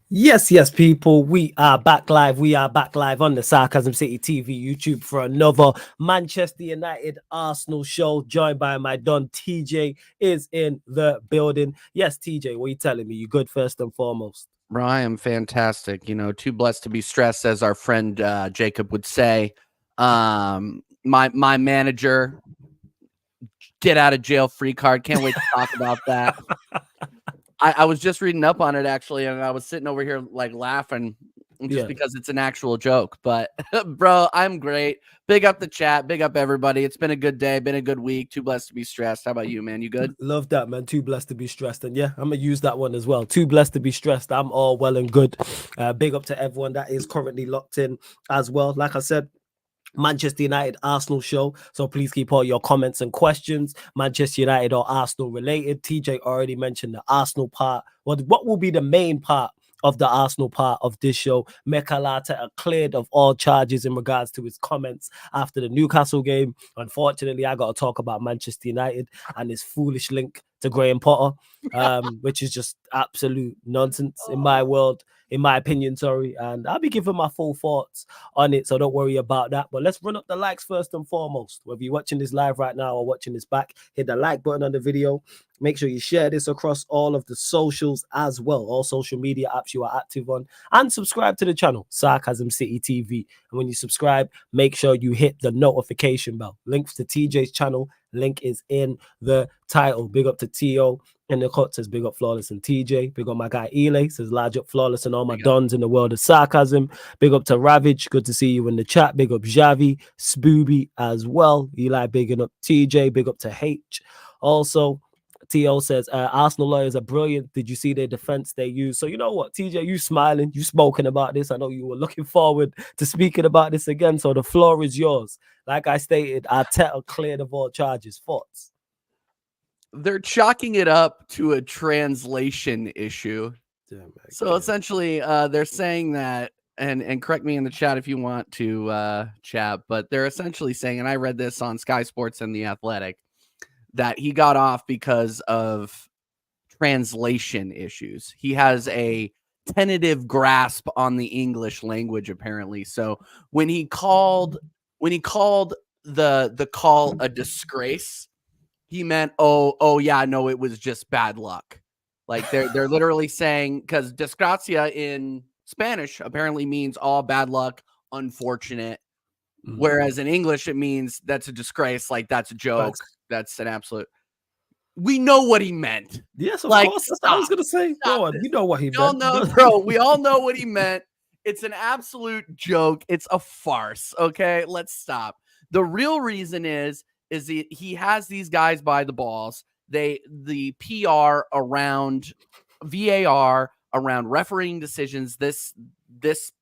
Yes, people. We are back live. We are back live on the Sarcasm City TV YouTube for another Manchester United Arsenal show. Joined by my Don TJ is in the building. Yes, TJ, what are you telling me? You good first and foremost? Bro, I am fantastic. Too blessed to be stressed, as our friend Jacob would say. My manager, get out of jail free card. Can't wait to talk about that. I was just reading up on it actually, and I was sitting over here like laughing just because it's an actual joke. But bro, I'm great. Big up the chat, big up everybody. It's been a good day, been a good week. Too blessed to be stressed. How about you, man? You good? Love that, man. Too blessed to be stressed. And yeah, I'm gonna use that one as well. Too blessed to be stressed. I'm all well and good. Big up to everyone that is currently locked in as well. Like I said, Manchester United Arsenal show. So please keep all your comments and questions, Manchester United or Arsenal related. TJ already mentioned the Arsenal part. What will be the main part of the Arsenal part of this show? Mikel Arteta cleared of all charges in regards to his comments after the Newcastle game. Unfortunately, I got to talk about Manchester United and his foolish link to Graham Potter, which is just absolute nonsense in my world. In my opinion, sorry, and I'll be giving my full thoughts on it, so don't worry about that. But let's run up the likes first and foremost. Whether you're watching this live right now or watching this back, hit the like button on the video. Make sure you share this across all of the socials as well, all social media apps you are active on, and subscribe to the channel, Sarcasm City TV. And when you subscribe, make sure you hit the notification bell. Links to TJ's channel, link is in the title. Big up to T.O. in the cut, says big up Flawless and TJ. Big up my guy Ele, says large up Flawless and all my dons in the world of sarcasm. Big up to Ravage, good to see you in the chat. Big up Javi, Spooby as well. Eli bigging up TJ, big up to H. Also, T.O. says, Arsenal lawyers are brilliant. Did you see their defense they used? So you know what, TJ, you smiling, you spoken about this. I know you were looking forward to speaking about this again. So the floor is yours. Like I stated, Arteta cleared of all charges. Thoughts? They're chalking it up to a translation issue. So essentially, they're saying that, and correct me in the chat if you want to chat, but they're essentially saying, and I read this on Sky Sports and The Athletic, that he got off because of translation issues. He has a tentative grasp on the English language, apparently. So when he called the call a disgrace, he meant, oh yeah, no, it was just bad luck. Like they're literally saying, because desgracia in Spanish apparently means all bad luck, unfortunate. Whereas in English, it means that's a disgrace, like that's a joke, that's an absolute. We know what he meant. Yes, of course. That's what I was gonna say. Go on, you know what he meant. Bro, we all know what he meant. It's an absolute joke. It's a farce. Okay, let's stop. The real reason is he has these guys by the balls. The PR around VAR, around refereeing decisions this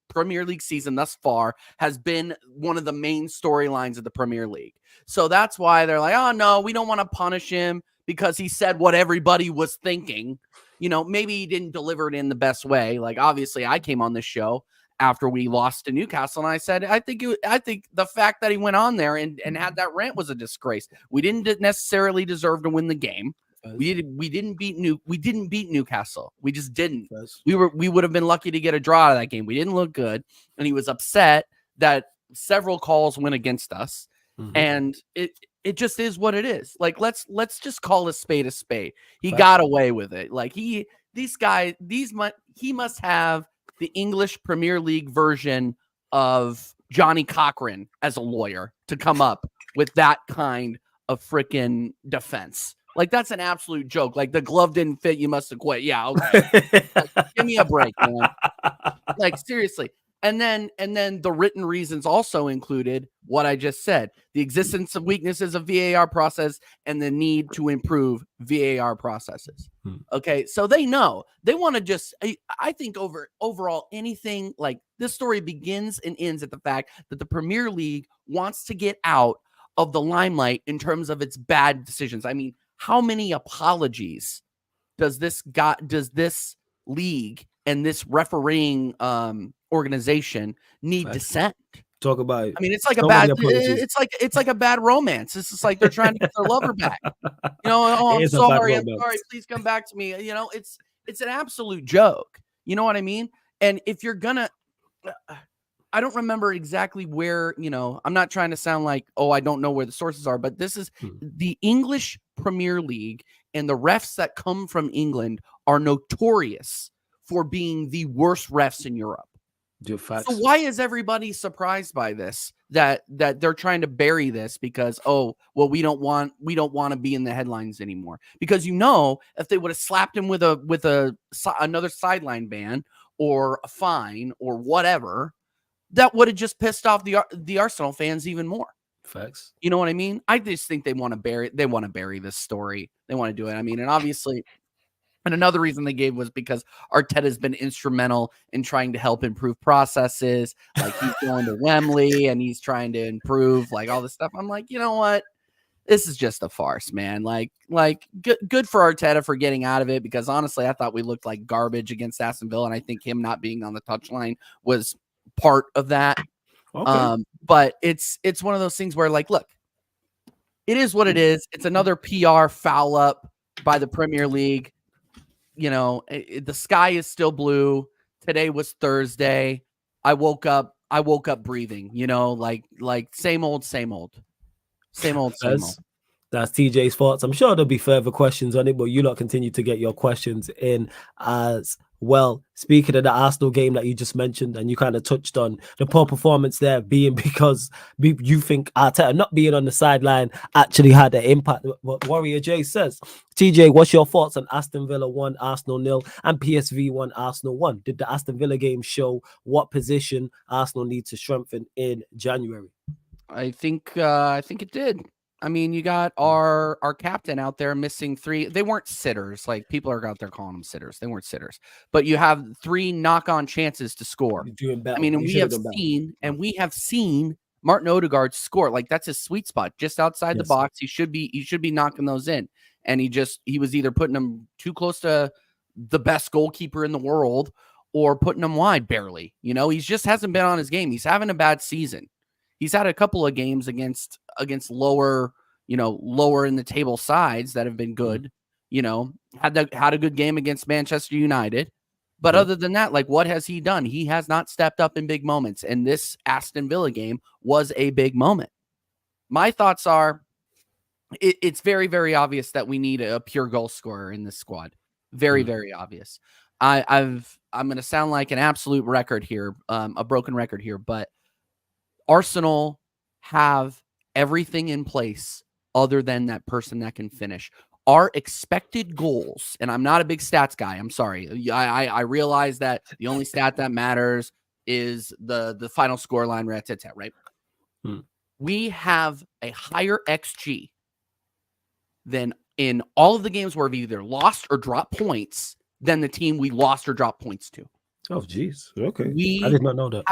Premier League season thus far has been one of the main storylines of the Premier League. So that's why they're like, oh no, we don't want to punish him because he said what everybody was thinking. Maybe he didn't deliver it in the best way. Like, obviously, I came on this show after we lost to Newcastle, and I said, I think the fact that he went on there and had that rant was a disgrace. We didn't necessarily deserve to win the game. We didn't beat Newcastle. We just didn't. We would have been lucky to get a draw out of that game. We didn't look good, and he was upset that several calls went against us. And it just is what it is. Like, let's just call a spade a spade. He got away with it. Like he must have the English Premier League version of Johnny Cochran as a lawyer to come up with that kind of freaking defense. Like, that's an absolute joke. Like, the glove didn't fit, you must have quit. Yeah, okay. Like, give me a break, man. Like, seriously. And then the written reasons also included what I just said: the existence of weaknesses of VAR process and the need to improve VAR processes. Okay, so they know they want to just. I think overall anything, like, this story begins and ends at the fact that the Premier League wants to get out of the limelight in terms of its bad decisions. I mean, how many apologies does this league and this refereeing organization need to send? Talk about it. I mean, it's like it's like a bad romance. It's just like they're trying to get their lover back. Oh, I'm sorry, please come back to me. It's an absolute joke. You know what I mean? And if you're gonna, I don't remember exactly where, I'm not trying to sound like, oh, I don't know where the sources are, but this is the English Premier League, and the refs that come from England are notorious for being the worst refs in Europe. So why is everybody surprised by this? That they're trying to bury this because, oh, well, we don't want to be in the headlines anymore. Because if they would have slapped him with another sideline ban or a fine or whatever, that would have just pissed off the Arsenal fans even more. Facts. You know what I mean? I just think they want to bury this story. They want to do it. I mean, and obviously. And another reason they gave was because Arteta has been instrumental in trying to help improve processes. Like he's going to Wembley and he's trying to improve like all this stuff. I'm like, you know what? This is just a farce, man. Like good for Arteta for getting out of it, because honestly, I thought we looked like garbage against Aston Villa, and I think him not being on the touchline was part of that. Okay. But it's one of those things where, like, look, it is what it is. It's another PR foul up by the Premier League. The sky is still blue. Today was Thursday. I woke up breathing, like same old. That's TJ's thoughts. I'm sure there'll be further questions on it, but you lot continue to get your questions in as well. Speaking of the Arsenal game that you just mentioned, and you kind of touched on the poor performance there being because you think Arteta not being on the sideline actually had an impact. What Warrior J says. TJ, what's your thoughts on Aston Villa 1, Arsenal 0, and PSV 1, Arsenal 1? Did the Aston Villa game show what position Arsenal need to strengthen in January? I think it did. I mean, you got our captain out there missing 3. They weren't sitters. Like, people are out there calling them sitters. They weren't sitters. But you have 3 knock-on chances to score. I mean, and we have seen Martin Odegaard score. Like, that's his sweet spot, just outside the box. He should be knocking those in. And he was either putting them too close to the best goalkeeper in the world or putting them wide barely. He just hasn't been on his game. He's having a bad season. He's had a couple of games against lower in the table sides that have been good. Had a good game against Manchester United. But other than that, like, what has he done? He has not stepped up in big moments. And this Aston Villa game was a big moment. My thoughts are it's very, very obvious that we need a pure goal scorer in this squad. Very, very obvious. I'm going to sound like an absolute record here, a broken record here, but Arsenal have everything in place other than that person that can finish. Our expected goals, and I'm not a big stats guy. I'm sorry. I realize that the only stat that matters is the final score line, right? We have a higher XG than in all of the games where we've either lost or dropped points than the team we lost or dropped points to. Oh, geez. Okay. I did not know that.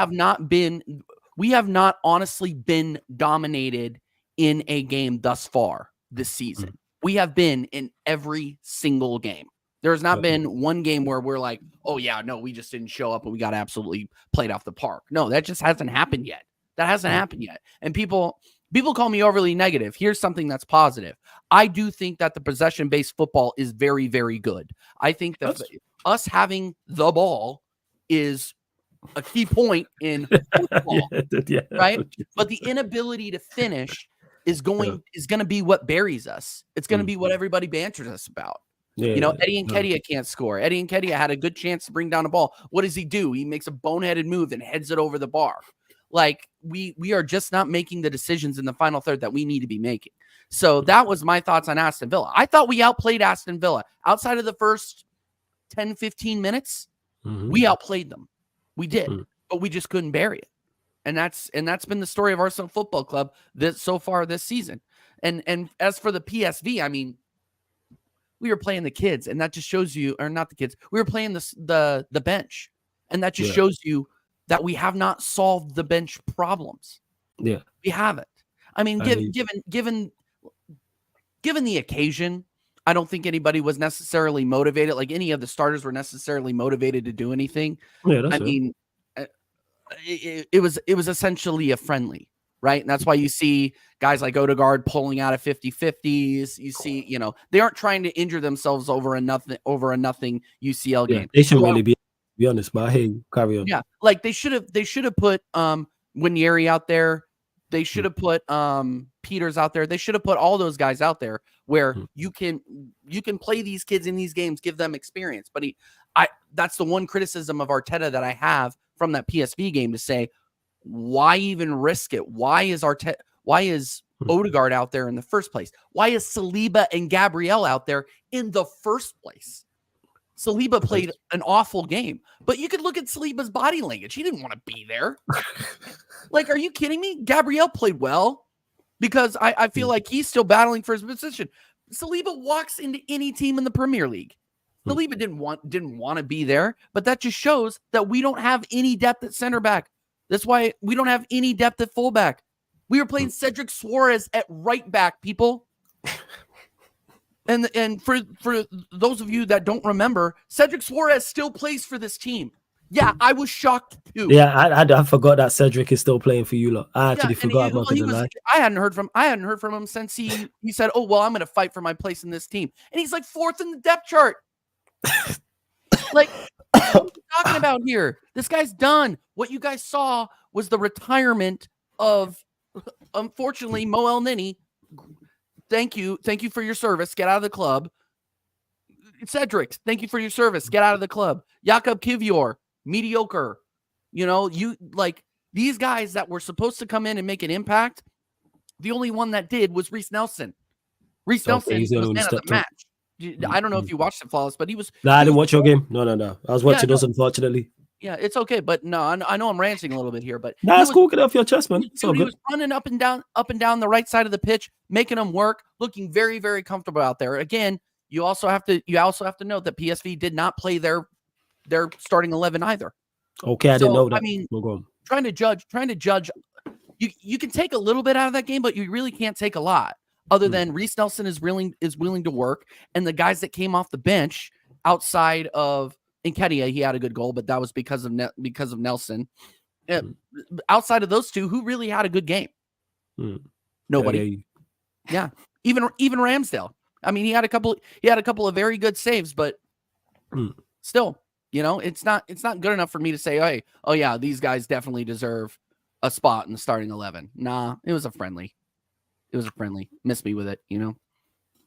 We have not honestly been dominated in a game thus far this season. We have been in every single game. There has not been one game where we're like, oh, yeah, no, we just didn't show up and we got absolutely played off the park. No, that just hasn't happened yet. And people call me overly negative. Here's something that's positive. I do think that the possession-based football is very, very good. I think that us having the ball is a key point in football, right? But the inability to finish is going to be what buries us. It's going to be what everybody banters us about. Eddie Nketiah can't score. Eddie Nketiah had a good chance to bring down a ball. What does he do? He makes a boneheaded move and heads it over the bar. Like, we are just not making the decisions in the final third that we need to be making. So that was my thoughts on Aston Villa. I thought we outplayed Aston Villa. Outside of the first 10, 15 minutes, we outplayed them. We did, but we just couldn't bury it. And that's been the story of Arsenal Football Club so far this season. And as for the PSV, I mean, we were playing the kids, and that just shows you, or not the kids, we were playing the bench, and that just shows you that we have not solved the bench problems. Yeah, we haven't. I mean, given the occasion, I don't think anybody was necessarily motivated. Like, any of the starters were necessarily motivated to do anything. Yeah, I mean, it was essentially a friendly, right? And that's why you see guys like Odegaard pulling out of 50-50s. You see, they aren't trying to injure themselves over a nothing UCL game. They should really be be honest, but I hear you. Carry on. Yeah, like they should have put Winieri out there. They should have put Peters out there. They should have put all those guys out there where you can play these kids in these games, give them experience. But that's the one criticism of Arteta that I have from that PSV game, to say, why even risk it? Why is Odegaard out there in the first place? Why is Saliba and Gabriel out there in the first place? Saliba played an awful game, but you could look at Saliba's body language. He didn't want to be there. Like, are you kidding me? Gabriel played well, because I feel like he's still battling for his position. Saliba walks into any team in the Premier League. Saliba didn't want to be there, but that just shows that we don't have any depth at center back. That's why we don't have any depth at fullback. We were playing Cedric Suarez at right back, people. And for those of you that don't remember, Cedric Suarez still plays for this team. Yeah, I was shocked too. Yeah, I forgot that Cedric is still playing for you lot. I actually forgot about that. I hadn't heard from him since he said, "Oh well, I'm going to fight for my place in this team," and he's like 4th in the depth chart. Like, what are you talking about here? This guy's done. What you guys saw was the retirement of, unfortunately, Mo El Nini. Thank you for your service. Get out of the club. Cedric, thank you for your service. Get out of the club. Jakub Kivior, mediocre. You like these guys that were supposed to come in and make an impact. The only one that did was Reece Nelson. Reece Nelson was man of the match. I don't know if you watched it, Flawless, but he was. No, I didn't watch your game. No. I was watching us, unfortunately. Yeah, it's okay, but no, I know I'm ranting a little bit here, but it's cool. Get off your chest, man. It's all good. He was running up and down the right side of the pitch, making them work, looking very, very comfortable out there. Again, you also have to note that PSV did not play their starting 11 either. Okay, I didn't know that. I mean, trying to judge, you can take a little bit out of that game, but you really can't take a lot. Other than Reece Nelson is willing to work, and the guys that came off the bench outside of Nketiah, he had a good goal, but that was because of Nelson. Outside of those two, who really had a good game? Nobody. Yeah, even Ramsdale. I mean, he had a couple of very good saves, but still, it's not good enough for me to say, hey, oh yeah, these guys definitely deserve a spot in the starting 11. Nah, it was a friendly. Miss me with it,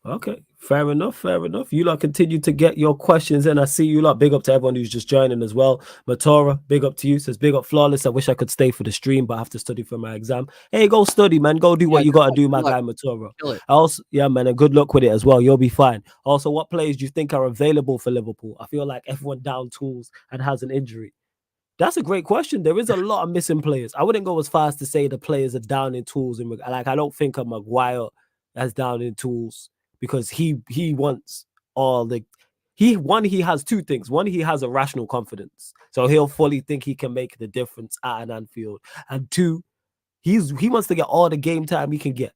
Okay, fair enough. You lot continue to get your questions in. I see you lot. Big up to everyone who's just joining as well. Matora, big up to you. Says, big up Flawless. I wish I could stay for the stream, but I have to study for my exam. Hey, go study, man. Go do what you got to do, my guy, Matora. Also, yeah, man, and good luck with it as well. You'll be fine. Also, what players do you think are available for Liverpool? I feel like everyone down tools and has an injury. That's a great question. There is a lot of missing players. I wouldn't go as far as to say the players are down in tools. Like, I don't think of Maguire as down in tools, because he wants all the he has two things. One, he has a rational confidence, so he'll fully think he can make the difference at an Anfield. And two, he wants to get all the game time he can get,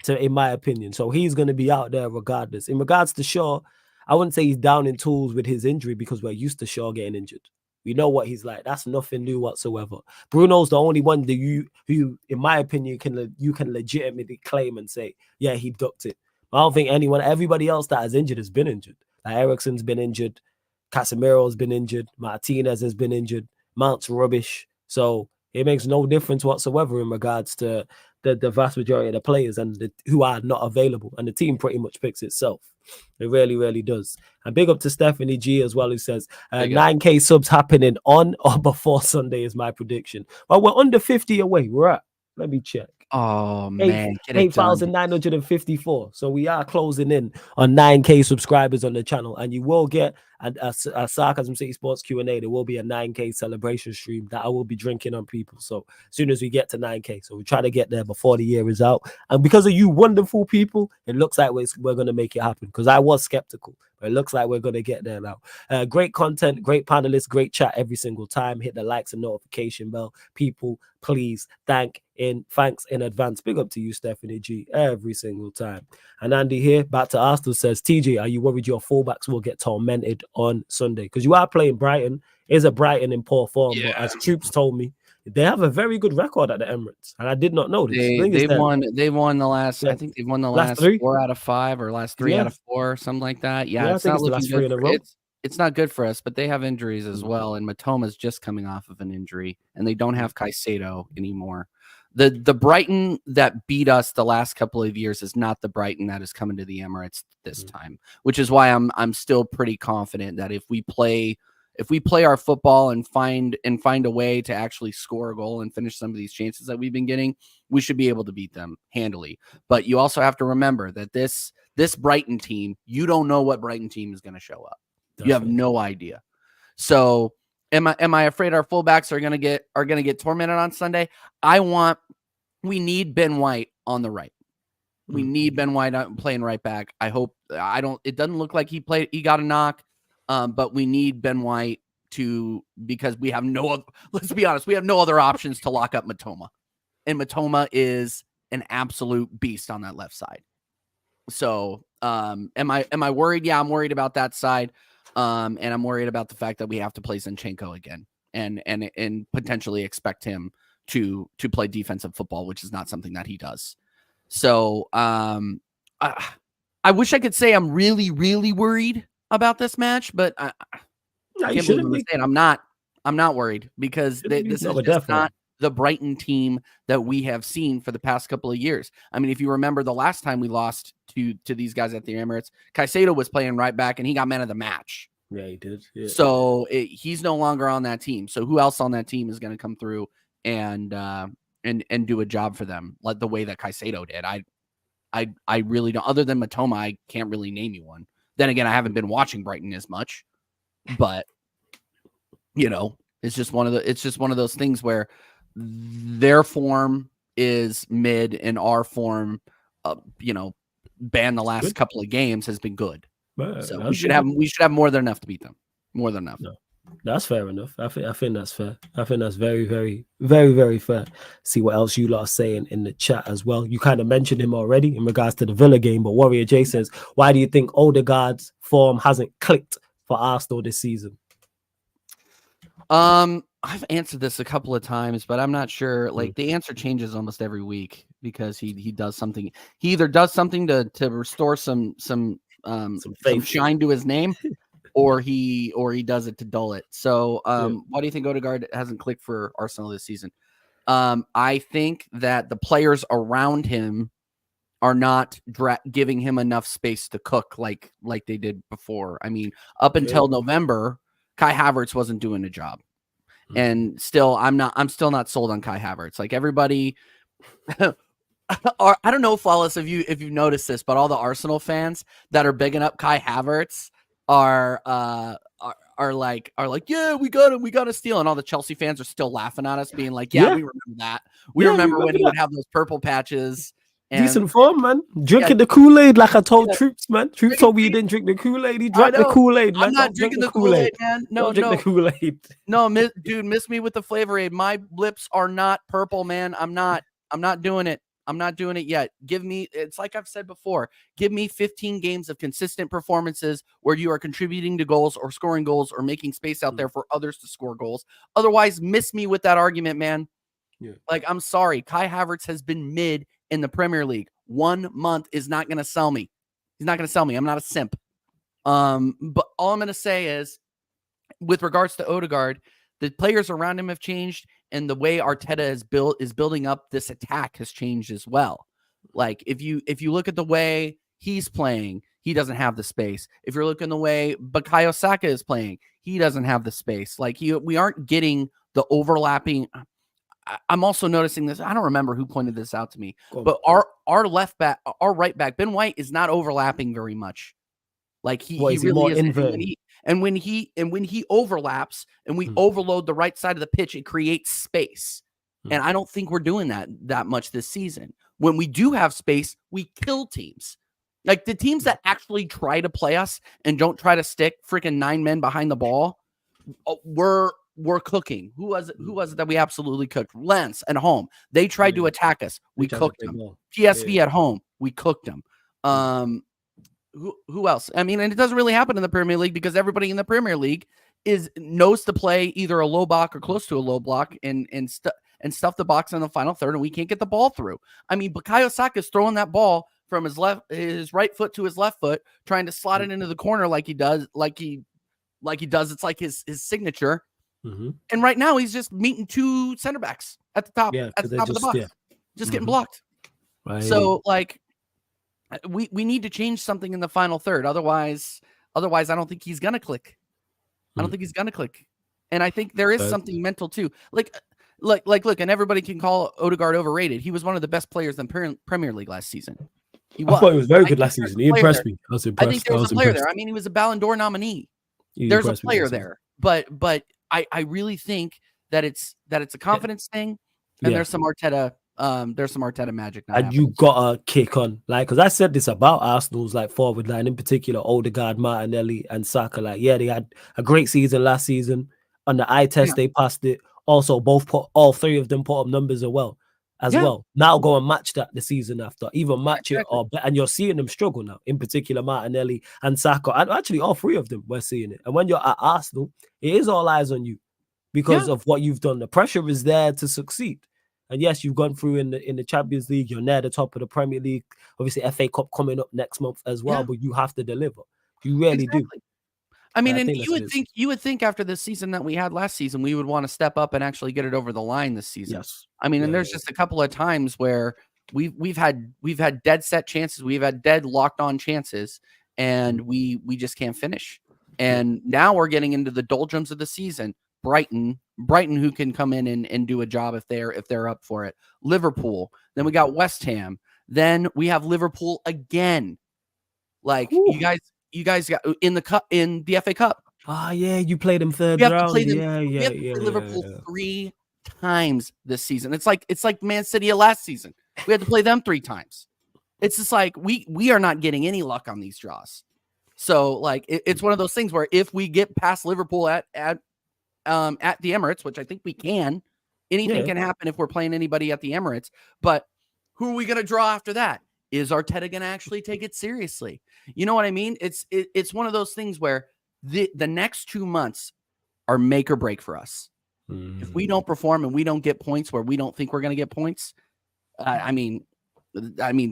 in my opinion. So he's going to be out there regardless. In regards to Shaw, I wouldn't say he's down in tools with his injury, because we're used to Shaw getting injured. We know what he's like. That's nothing new whatsoever. Bruno's the only one that who, in my opinion, you can legitimately claim and say, yeah, he ducked it. I don't think everybody else that has injured has been injured. Like, Eriksen's been injured. Casemiro's been injured. Martinez has been injured. Mount's rubbish. So it makes no difference whatsoever in regards to the vast majority of the players who are not available. And the team pretty much picks itself. It really, really does. And big up to Stephanie G as well, who says 9K subs happening on or before Sunday is my prediction. Well, we're under 50 away. We're at, let me check. Oh, man. 8,954. So we are closing in on 9K subscribers on the channel. And you will get a Sarcasm City Sports Q&A. There will be a 9K celebration stream that I will be drinking on people. So as soon as we get to 9K. So we try to get there before the year is out. And because of you wonderful people, it looks like we're going to make it happen. Because I was skeptical. But it looks like we're going to get there now. Great content, great panelists, great chat every single time. Hit the likes and notification bell. People, please, thanks in advance. Big up to you, Stephanie G, every single time. And Andy here, back to Arsenal, says, TJ, are you worried your fullbacks will get tormented on Sunday? Because you are playing Brighton. Is a Brighton in poor form, but as Troops told me, they have a very good record at the Emirates, and I did not know this. They've won the last. Yeah. I think they've won the last 4 out of 5 or last 3 out of 4, something like that. Yeah, it's not looking good. good for us, but they have injuries as well. And Matoma's just coming off of an injury, and they don't have Caicedo anymore. The Brighton that beat us the last couple of years is not the Brighton that is coming to the Emirates this time, which is why I'm still pretty confident that if we play our football and find a way to actually score a goal and finish some of these chances that we've been getting, we should be able to beat them handily. But you also have to remember that this Brighton team, you don't know what Brighton team is going to show up. Definitely. You have no idea. So am I afraid our fullbacks are going to get tormented on Sunday? We need Ben White on the right. We need Ben White playing right back. It doesn't look like he got a knock. But we need Ben White because we have let's be honest, we have no other options to lock up Mitoma. And Mitoma is an absolute beast on that left side. So, am I worried? Yeah, I'm worried about that side. And I'm worried about the fact that we have to play Zinchenko again and potentially expect him to play defensive football, which is not something that he does. So, I wish I could say I'm really, really worried about this match, but I can't believe I'm saying I'm not worried because this is just not the Brighton team that we have seen for the past couple of years. I mean, if you remember the last time we lost to these guys at the Emirates, Caicedo was playing right back and he got man of the match. Yeah, he did. Yeah. So he's no longer on that team. So who else on that team is going to come through and do a job for them like the way that Caicedo did? I really don't. Other than Mitoma, I can't really name you one. Then again, I haven't been watching Brighton as much, but it's just one of those things where their form is mid and our form, ban the last couple of games has been good. So we should have more than enough to beat them. More than enough. No, that's fair enough. I think that's fair. I think that's very, very, very, very fair. See what else you lot are saying in the chat as well. You kind of mentioned him already in regards to the Villa game, but Warrior J says, why do you think Odegaard's form hasn't clicked for Arsenal this season? I've answered this a couple of times, but I'm not sure. Like the answer changes almost every week because he does something. He either does something to restore some shine to his name, or he does it to dull it. So, why do you think Odegaard hasn't clicked for Arsenal this season? I think that the players around him are not giving him enough space to cook like they did before. I mean, up until November, Kai Havertz wasn't doing a job. And still, I'm still not sold on Kai Havertz. Like everybody, I don't know, Flawless, if you've noticed this, but all the Arsenal fans that are bigging up Kai Havertz are like, yeah, we got him, we got to steal. And all the Chelsea fans are still laughing at us, being like, yeah. We remember that. We remember when he would have those purple patches. Decent form, man. Drinking the Kool-Aid like I told Troops, man. Troops told me he didn't drink the Kool-Aid. He drank the Kool-Aid, man. I'm not drinking the Kool-Aid, man. No, drink the Kool-Aid. No, dude, miss me with the flavor aid. My lips are not purple, man. I'm not doing it. I'm not doing it yet. It's like I've said before, give me 15 games of consistent performances where you are contributing to goals or scoring goals or making space out there for others to score goals. Otherwise, miss me with that argument, man. Yeah. Like, I'm sorry. Kai Havertz has been mid in the Premier League. 1 month is not going to sell me. He's not going to sell me. I'm not a simp. But all I'm going to say is, with regards to Odegaard, the players around him have changed, and the way Arteta is building up this attack has changed as well. Like if you look at the way he's playing, he doesn't have the space. If you're looking the way Bukayo Saka is playing, he doesn't have the space. Like we aren't getting the overlapping. I'm also noticing this. I don't remember who pointed this out to me, but our right back, Ben White, is not overlapping very much. Like he really is. And when he overlaps and we overload the right side of the pitch, it creates space. And I don't think we're doing that much this season. When we do have space, we kill teams. Like the teams that actually try to play us and don't try to stick freaking 9 men behind the ball, we're cooking. Who was it that we absolutely cooked? Lens at home. They tried to attack us. We cooked them. PSV at home. We cooked them. Who else? I mean, and it doesn't really happen in the Premier League because everybody in the Premier League knows to play either a low block or close to a low block and stuff the box in the final third, and we can't get the ball through. I mean, Bukayo Saka is throwing that ball from his right foot to his left foot, trying to slot it into the corner like he does, like he like he does. It's like his signature. Mm-hmm. And right now he's just meeting two center backs at the top Yeah, of the just box, yeah. just getting Mm-hmm. blocked. Right. So like we need to change something in the final third. Otherwise I don't think he's gonna click. I don't think he's gonna click. And I think there is something mental too. Like look, and everybody can call Odegaard overrated. He was one of the best players in Premier League last season. He was. I thought he was very good last season. He impressed me. I was impressed. I think there was a player there. I mean, he was a Ballon d'Or nominee. There's a player there, but I really think that it's a confidence thing, and there's some Arteta magic now. And you got a kick on, like, because I said this about Arsenal's like forward line, in particular Odegaard, Martinelli, and Saka. Like, yeah, they had a great season last season. On the eye test, they passed it. Also, all three of them put up numbers as well. Now go and match that the season after, even match it, and you're seeing them struggle now. In particular, Martinelli and Saka, and actually all three of them we're seeing it. And when you're at Arsenal, it is all eyes on you because of what you've done. The pressure is there to succeed. And yes, you've gone through in the Champions League. You're near the top of the Premier League. Obviously, FA Cup coming up next month as well. But you have to deliver. You really do. I mean, and you would think after the season that we had last season, we would want to step up and actually get it over the line this season. Yes. I mean, and there's just a couple of times where we've had dead set chances, we've had dead locked on chances, and we just can't finish. And now we're getting into the doldrums of the season. Brighton, who can come in and do a job if they're up for it. Liverpool. Then we got West Ham. Then we have Liverpool again. Like you guys got in the FA Cup. Yeah, you played them third round. We have to play Liverpool 3 times this season. It's like Man City last season. We had to play them 3 times. It's just like we are not getting any luck on these draws. So like it's one of those things where if we get past Liverpool at the Emirates, which I think we can, anything can happen if we're playing anybody at the Emirates. But who are we going to draw after that? Is Arteta going to actually take it seriously? You know what I mean? It's one of those things where the next 2 months are make or break for us. If we don't perform and we don't get points where we don't think we're going to get points, I mean,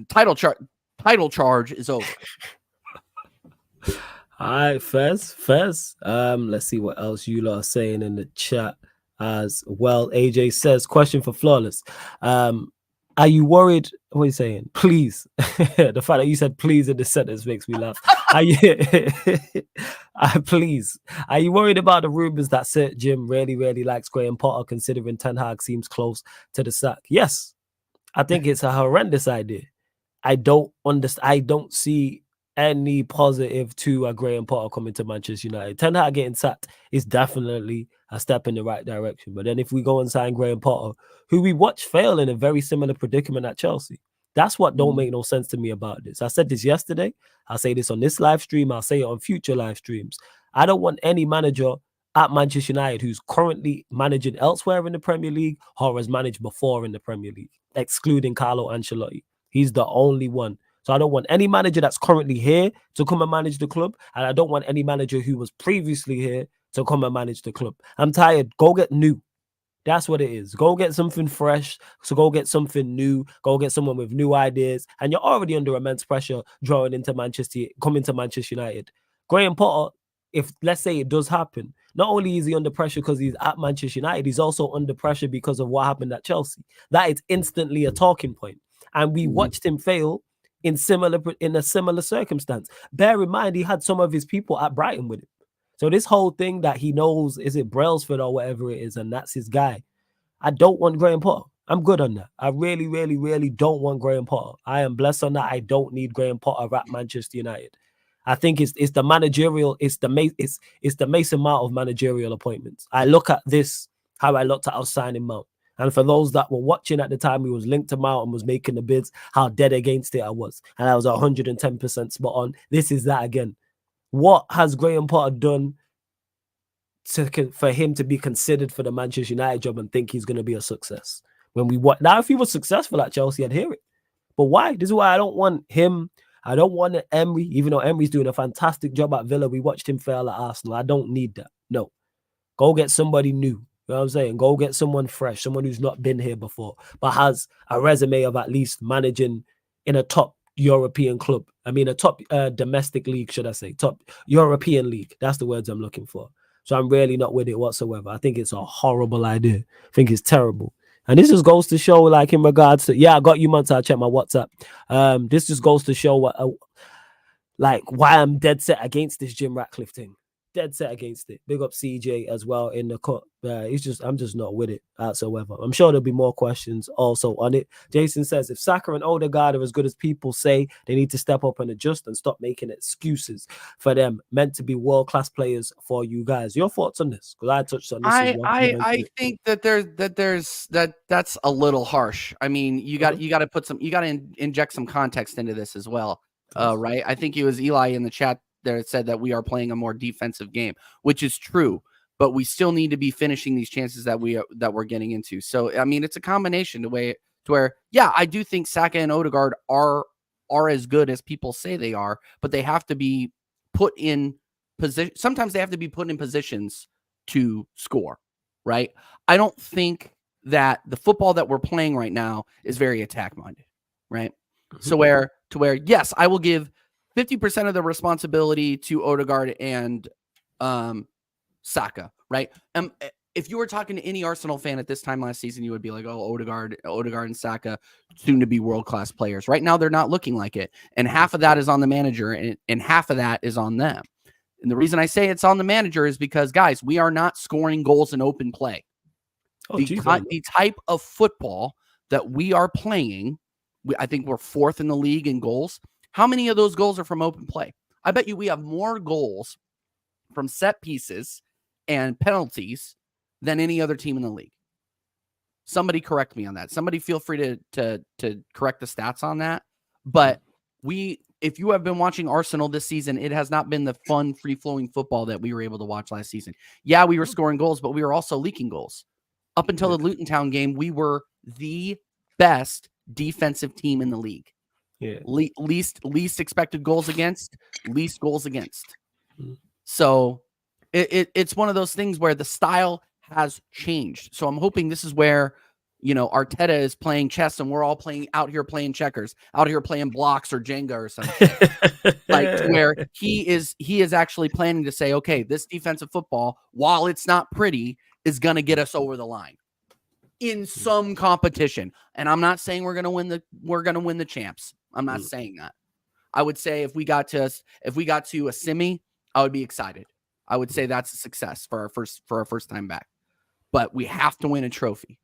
title charge is over. All right, Fez. Let's see what else you lot are saying in the chat as well. AJ says, question for Flawless. Are you worried? What are you saying? Please. The fact that you said please in the sentence makes me laugh. Please. Are you worried about the rumors that Sir Jim really, really likes Graham Potter, considering Ten Hag seems close to the sack? Yes. I think it's a horrendous idea. I don't understand. I don't see any positive to a Graham Potter coming to Manchester United. Ten Hag getting sacked is definitely a step in the right direction. But then if we go and sign Graham Potter, who we watched fail in a very similar predicament at Chelsea, that's what don't make no sense to me about this. I said this yesterday. I'll say this on this live stream. I'll say it on future live streams. I don't want any manager at Manchester United who's currently managing elsewhere in the Premier League or has managed before in the Premier League, excluding Carlo Ancelotti. He's the only one. So I don't want any manager that's currently here to come and manage the club. And I don't want any manager who was previously here to come and manage the club. I'm tired. Go get new. That's what it is. Go get something fresh. So go get something new. Go get someone with new ideas. And you're already under immense pressure coming to Manchester United. Graham Potter, if let's say it does happen, not only is he under pressure because he's at Manchester United, he's also under pressure because of what happened at Chelsea. That is instantly a talking point. And we watched him fail in a similar circumstance. Bear in mind, he had some of his people at Brighton with him. So this whole thing that he knows, is it Brailsford or whatever it is, and that's his guy. I don't want Graham Potter. I'm good on that. I really, really, really don't want Graham Potter. I am blessed on that. I don't need Graham Potter at Manchester United. I think it's the managerial, it's the Mason Mount of managerial appointments. I look at this how I looked at our signing Mount. And for those that were watching at the time, he was linked to Mount and was making the bids, how dead against it I was. And I was 110% spot on. This is that again. What has Graham Potter done for him to be considered for the Manchester United job and think he's going to be a success? Now, if he was successful at Chelsea, I'd hear it. But why? This is why I don't want him. I don't want Emery, even though Emery's doing a fantastic job at Villa. We watched him fail at Arsenal. I don't need that. No. Go get somebody new. You know what I'm saying? Go get someone fresh, someone who's not been here before, but has a resume of at least managing in a top European club. I mean, a top domestic league, should I say? Top European league. That's the words I'm looking for. So I'm really not with it whatsoever. I think it's a horrible idea. I think it's terrible. And this just goes to show, like, in regards to, I got you, Monta. I check my WhatsApp. This just goes to show what, like, why I'm dead set against this Jim Ratcliffe thing. Dead set against it. Big up CJ as well in the cut. I'm just not with it whatsoever. I'm sure there'll be more questions also on it. Jason says, if Saka and Odegaard are as good as people say, they need to step up and adjust and stop making excuses for them. Meant to be world-class players for you guys. Your thoughts on this? Because I touched on this as well. I think that that's a little harsh. I mean, you got to inject some context into this as well. Right? I think it was Eli in the chat there said that we are playing a more defensive game, which is true, but we still need to be finishing these chances that we're getting into. So, I mean, it's a combination to where, I do think Saka and Odegaard are as good as people say they are, but they have to be put in position. Sometimes they have to be put in positions to score, right? I don't think that the football that we're playing right now is very attack minded, right? Mm-hmm. So where, yes, I will give 50% of the responsibility to Odegaard and Saka, right? If you were talking to any Arsenal fan at this time last season, you would be like, oh, Odegaard and Saka, soon to be world-class players. Right now, they're not looking like it. And half of that is on the manager, and half of that is on them. And the reason I say it's on the manager is because, guys, we are not scoring goals in open play. The type of football that we are playing, I think we're 4th in the league in goals. How many of those goals are from open play? I bet you we have more goals from set pieces and penalties than any other team in the league. Somebody correct me on that. Somebody feel free to correct the stats on that. But if you have been watching Arsenal this season, it has not been the fun, free-flowing football that we were able to watch last season. Yeah, we were scoring goals, but we were also leaking goals. Up until the Luton Town game, we were the best defensive team in the league. Yeah. Least expected goals against, least goals against. Mm-hmm. So it's one of those things where the style has changed. So I'm hoping this is where, Arteta is playing chess and we're all out here playing checkers, out here playing blocks or Jenga or something. Like where he is actually planning to say, okay, this defensive football, while it's not pretty, is going to get us over the line in some competition. And I'm not saying we're going to win the champs. I'm not saying that. I would say if we got to a semi, I would be excited. I would say that's a success for our first time back. But we have to win a trophy.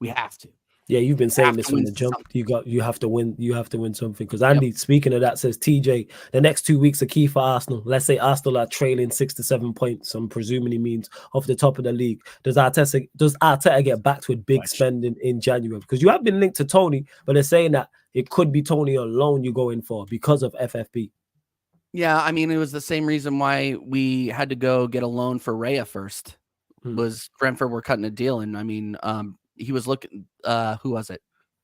We have to. Yeah, you've been saying this from the jump. You have to win. You have to win something. Because Andy, speaking of that, says TJ, the next 2 weeks are key for Arsenal. Let's say Arsenal are trailing 6 to 7 points. I'm presuming he means off the top of the league. Does Arteta get backed with big spending in January? Because you have been linked to Tony, but they're saying that it could be Tony on loan you're going for because of FFP. Yeah, I mean, it was the same reason why we had to go get a loan for Raya first. Was Brentford were cutting a deal, and I mean, he was looking. Who was it?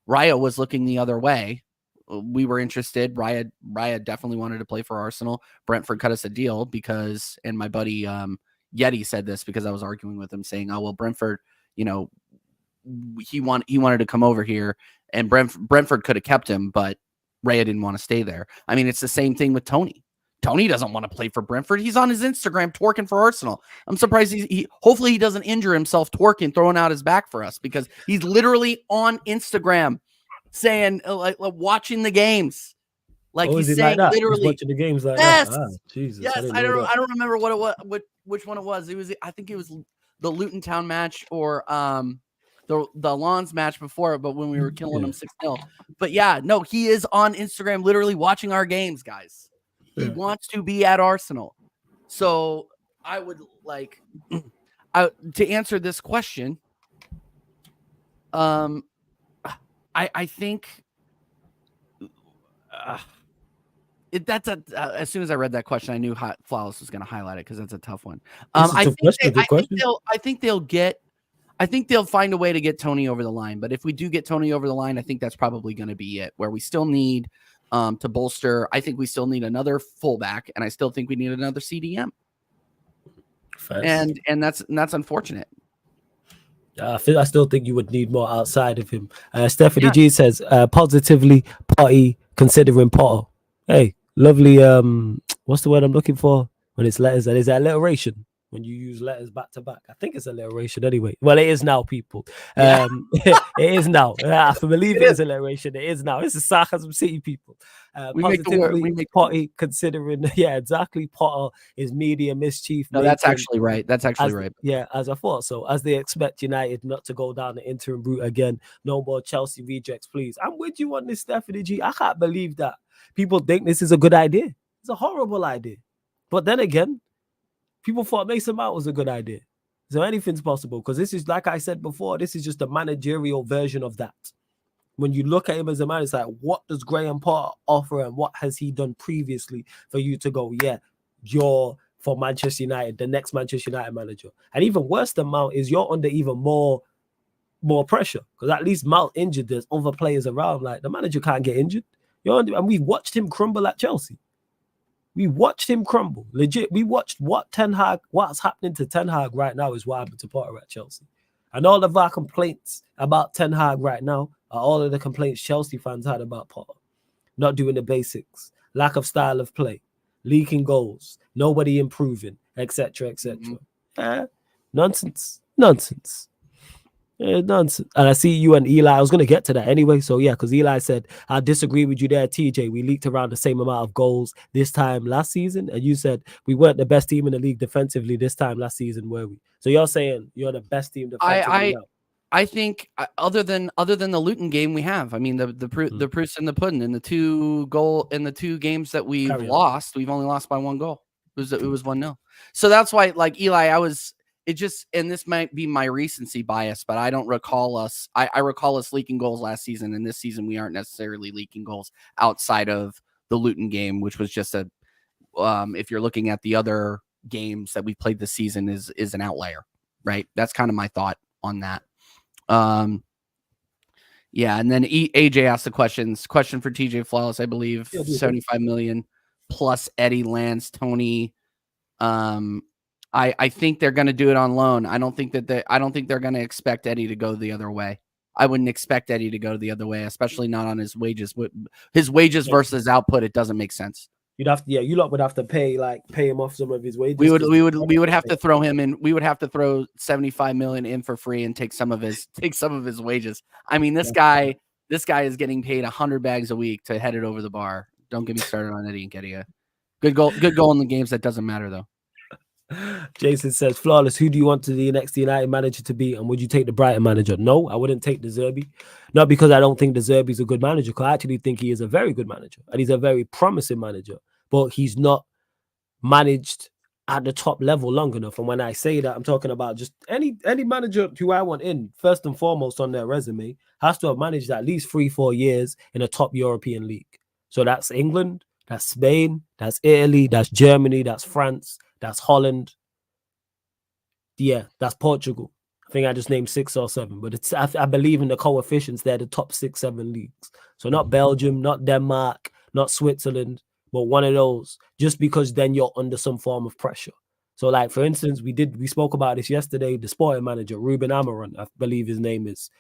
Raya was looking the other way. We were interested. Raya definitely wanted to play for Arsenal. Brentford cut us a deal because, and my buddy Yeti said this because I was arguing with him, saying, "Oh well, Brentford, he wanted to come over here, and Brentford could have kept him, but Raya didn't want to stay there." I mean, it's the same thing with Tony. Tony doesn't want to play for Brentford. He's on his Instagram twerking for Arsenal. I'm surprised hopefully he doesn't injure himself twerking, throwing out his back for us, because he's literally on Instagram saying, like watching the games. Like he's saying like literally he's watching the games like yes, that. Jesus. Yes. I don't remember which one it was. I think it was the Luton Town match or the Lons match before, but when we were killing them 6-0. But yeah, no, he is on Instagram literally watching our games, guys. He wants to be at Arsenal. So I would like to answer this question. I think as soon as I read that question, I knew Flawless was going to highlight it because that's a tough one. I think they'll find a way to get Tony over the line. But if we do get Tony over the line, I think that's probably going to be it. Where we still need to bolster. I think we still need another fullback, and I still think we need another CDM. And that's unfortunate. I still think you would need more outside of him. Stephanie Yeah, G says positively party considering Potter. Hey, lovely. What's the word I'm looking for when it's letters? And is that alliteration when you use letters back to back? I think it's alliteration anyway. Well, it is now, people. yeah, It is now. I believe it it is. is alliteration. It is now. This is sarcasm city, people. We make the word. We Positively make. party considering. Yeah, exactly. Potter is media mischief No, that's making. actually right. That's actually As right. yeah, as I thought. So as they expect United not to go down the interim route again, no more Chelsea rejects, please. I'm with you on this, Stephanie G. I can't believe that people think this is a good idea. It's a horrible idea. But then again, people thought Mason Mount was a good idea. So anything's possible because this is, like I said before, this is just a managerial version of that. When you look at him as a man, it's like, what does Graham Potter offer and what has he done previously for you to go, yeah, you're for Manchester United, the next Manchester United manager. And even worse than Mount is you're under even more pressure because at least Mount injured. There's other players around. Like the manager can't get injured. And we watched him crumble at Chelsea. We watched him crumble. Legit. We watched what's happening to Ten Hag right now is what happened to Potter at Chelsea. And all of our complaints about Ten Hag right now are all of the complaints Chelsea fans had about Potter. Not doing the basics, lack of style of play, leaking goals, nobody improving, etc., etc. Nonsense. Nonsense. Nonsense. And I see you and Eli. I was going to get to that anyway. So, yeah, because Eli said, I disagree with you there, TJ. We leaked around the same amount of goals this time last season. And you said we weren't the best team in the league defensively this time last season, were we? So you're saying you're the best team defensively now? I think other than the Luton game we have, I mean the proof's in the pudding. In the two games that we've lost, we've only lost by one goal. It was 1-0. So that's why, like Eli, and this might be my recency bias, but I don't recall us. I recall us leaking goals last season, and this season we aren't necessarily leaking goals outside of the Luton game, which was just if you're looking at the other games that we played this season is an outlier, right? That's kind of my thought on that. Yeah, and then AJ asked the question for TJ Flawless, I believe, 75 million plus Eddie, Lance, Tony. I think they're going to do it on loan. I don't think they're going to expect Eddie to go the other way. I wouldn't expect Eddie to go the other way, especially not on his wages. His wages versus output, it doesn't make sense. You lot would have to pay him off some of his wages. We would have to throw him in. We would have to throw 75 million in for free and take some of his wages. I mean, this guy is getting paid 100 bags a week to head it over the bar. Don't get me started on Eddie Nketiah. Good goal in the games that doesn't matter though. Jason says, Flawless, who do you want to the next United manager to be? And would you take the Brighton manager? No, I wouldn't take De Zerbi. Not because I don't think De Zerbi's a good manager, because I actually think he is a very good manager. And he's a very promising manager. But he's not managed at the top level long enough. And when I say that, I'm talking about just any manager who I want in, first and foremost on their resume, has to have managed at least 3-4 years in a top European league. So that's England, that's Spain, that's Italy, that's Germany, that's France, that's Holland. Yeah, that's Portugal. I think I just named 6 or 7, but I believe in the coefficients. They're the top 6-7 leagues. So not Belgium, not Denmark, not Switzerland, but one of those, just because then you're under some form of pressure. So like, for instance, we spoke about this yesterday, the Sporting manager, Ruben Amorim, I believe his name is.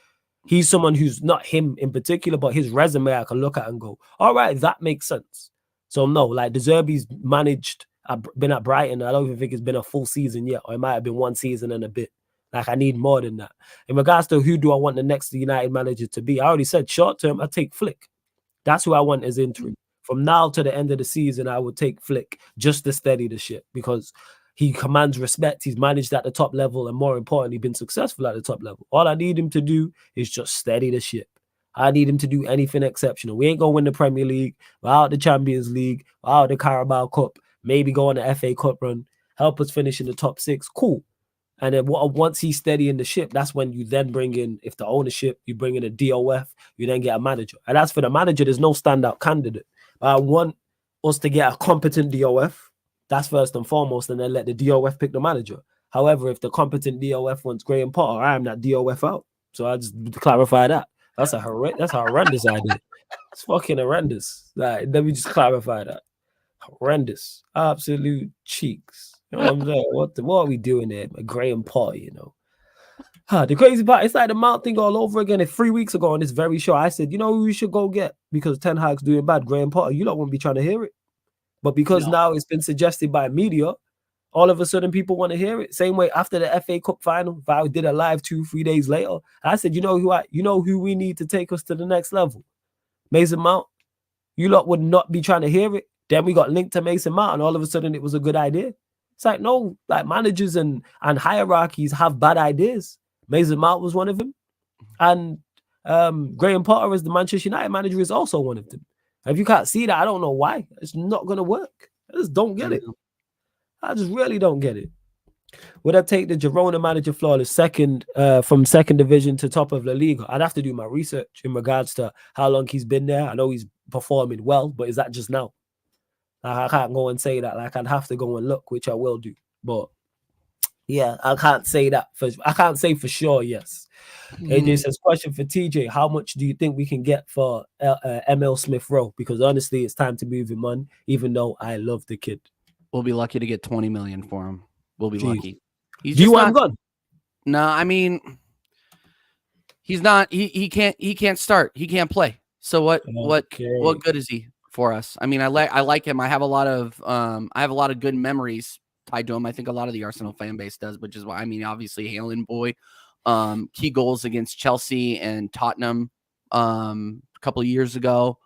He's someone who's not him in particular, but his resume I can look at and go, all right, that makes sense. So no, like De Zerbi's managed, I've been at Brighton. I don't even think it's been a full season yet, or it might have been 1 season and a bit. Like, I need more than that. In regards to who do I want the next United manager to be, I already said short term, I take Flick. That's who I want as interim. From now to the end of the season, I would take Flick just to steady the ship because he commands respect. He's managed at the top level and, more importantly, been successful at the top level. All I need him to do is just steady the ship. I need him to do anything exceptional. We ain't going to win the Premier League, without the Champions League, without the Carabao Cup, maybe go on the FA Cup run, help us finish in the top 6. Cool. And then once he's steadying the ship, that's when you then bring in, if the ownership, you bring in a DOF, you then get a manager. And as for the manager, there's no standout candidate. I want us to get a competent DOF. That's first and foremost, and then let the DOF pick the manager. However, if the competent DOF wants Graham Potter, I am that DOF out. So I just clarify that. That's a horrendous idea. It's fucking horrendous. Like, let me just clarify that. Horrendous. Absolute cheeks. You know what I'm saying? What are we doing there? Graham Potter, you know. The crazy part, it's like the Mount thing all over again. It's 3 weeks ago on this very show. I said, you know who we should go get because Ten Hag's doing bad? Graham Potter. You don't want to be trying to hear it. But because No. now it's been suggested by media, all of a sudden people want to hear it. Same way after the FA Cup final, I did a live 2-3 days later. I said, you know who we need to take us to the next level? Mason Mount. You lot would not be trying to hear it. Then we got linked to Mason Mount, and all of a sudden it was a good idea. It's like, no, like managers and hierarchies have bad ideas. Mason Mount was one of them. And Graham Potter as the Manchester United manager is also one of them. If you can't see that, I don't know why. It's not going to work. I just don't get it. I just really don't get it. Would I take the Girona manager flawless second from second division to top of La Liga? I'd have to do my research in regards to how long he's been there. I know he's performing well, but is that just now? I can't go and say that. Like, I'd have to go and look, which I will do. But yeah, I can't say that. I can't say for sure, yes. AJ says, question for TJ. How much do you think we can get for ML Smith Rowe? Because honestly, it's time to move him on, even though I love the kid. We'll be lucky to get 20 million for him. We'll be lucky. Do you want him gone? No, I mean, he's not. He can't start. He can't play. So what good is he for us? I mean, I like him. I have a lot of good memories tied to him. I think a lot of the Arsenal fan base does, which is why, I mean, obviously Haaland boy, key goals against Chelsea and Tottenham a couple of years ago.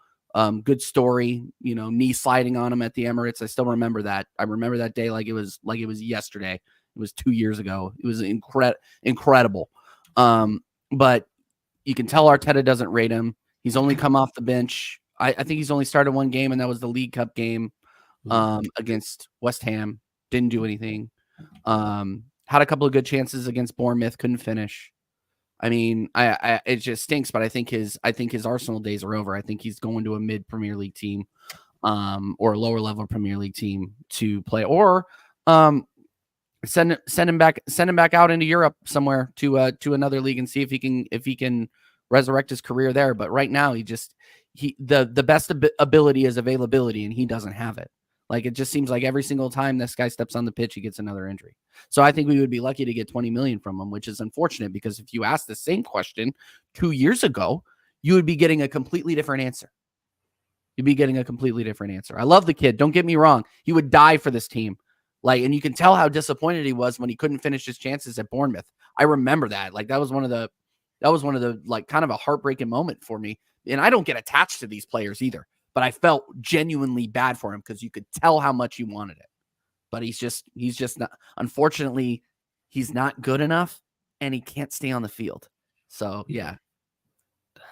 Good story, you know, knee sliding on him at the Emirates. I still remember that. I remember that day like it was yesterday. It was 2 years ago. It was incredible. But you can tell Arteta doesn't rate him. He's only come off the bench. I think he's only started one game, and that was the League Cup game against West Ham. Didn't do anything. Had a couple of good chances against Bournemouth. Couldn't finish. I mean, it just stinks, but I think his Arsenal days are over. I think he's going to a mid Premier League team, or a lower level Premier League team to play, or send him back out into Europe somewhere to another league and see if he can resurrect his career there. But right now, the best ability is availability, and he doesn't have it. Like, it just seems like every single time this guy steps on the pitch, he gets another injury. So I think we would be lucky to get 20 million from him, which is unfortunate because if you asked the same question 2 years ago, you would be getting a completely different answer. You'd be getting a completely different answer. I love the kid. Don't get me wrong. He would die for this team. Like, and you can tell how disappointed he was when he couldn't finish his chances at Bournemouth. I remember that. Like, that was one of the like kind of a heartbreaking moment for me. And I don't get attached to these players either. But I felt genuinely bad for him because you could tell how much he wanted it. But he's just not, unfortunately, he's not good enough and he can't stay on the field. So, yeah.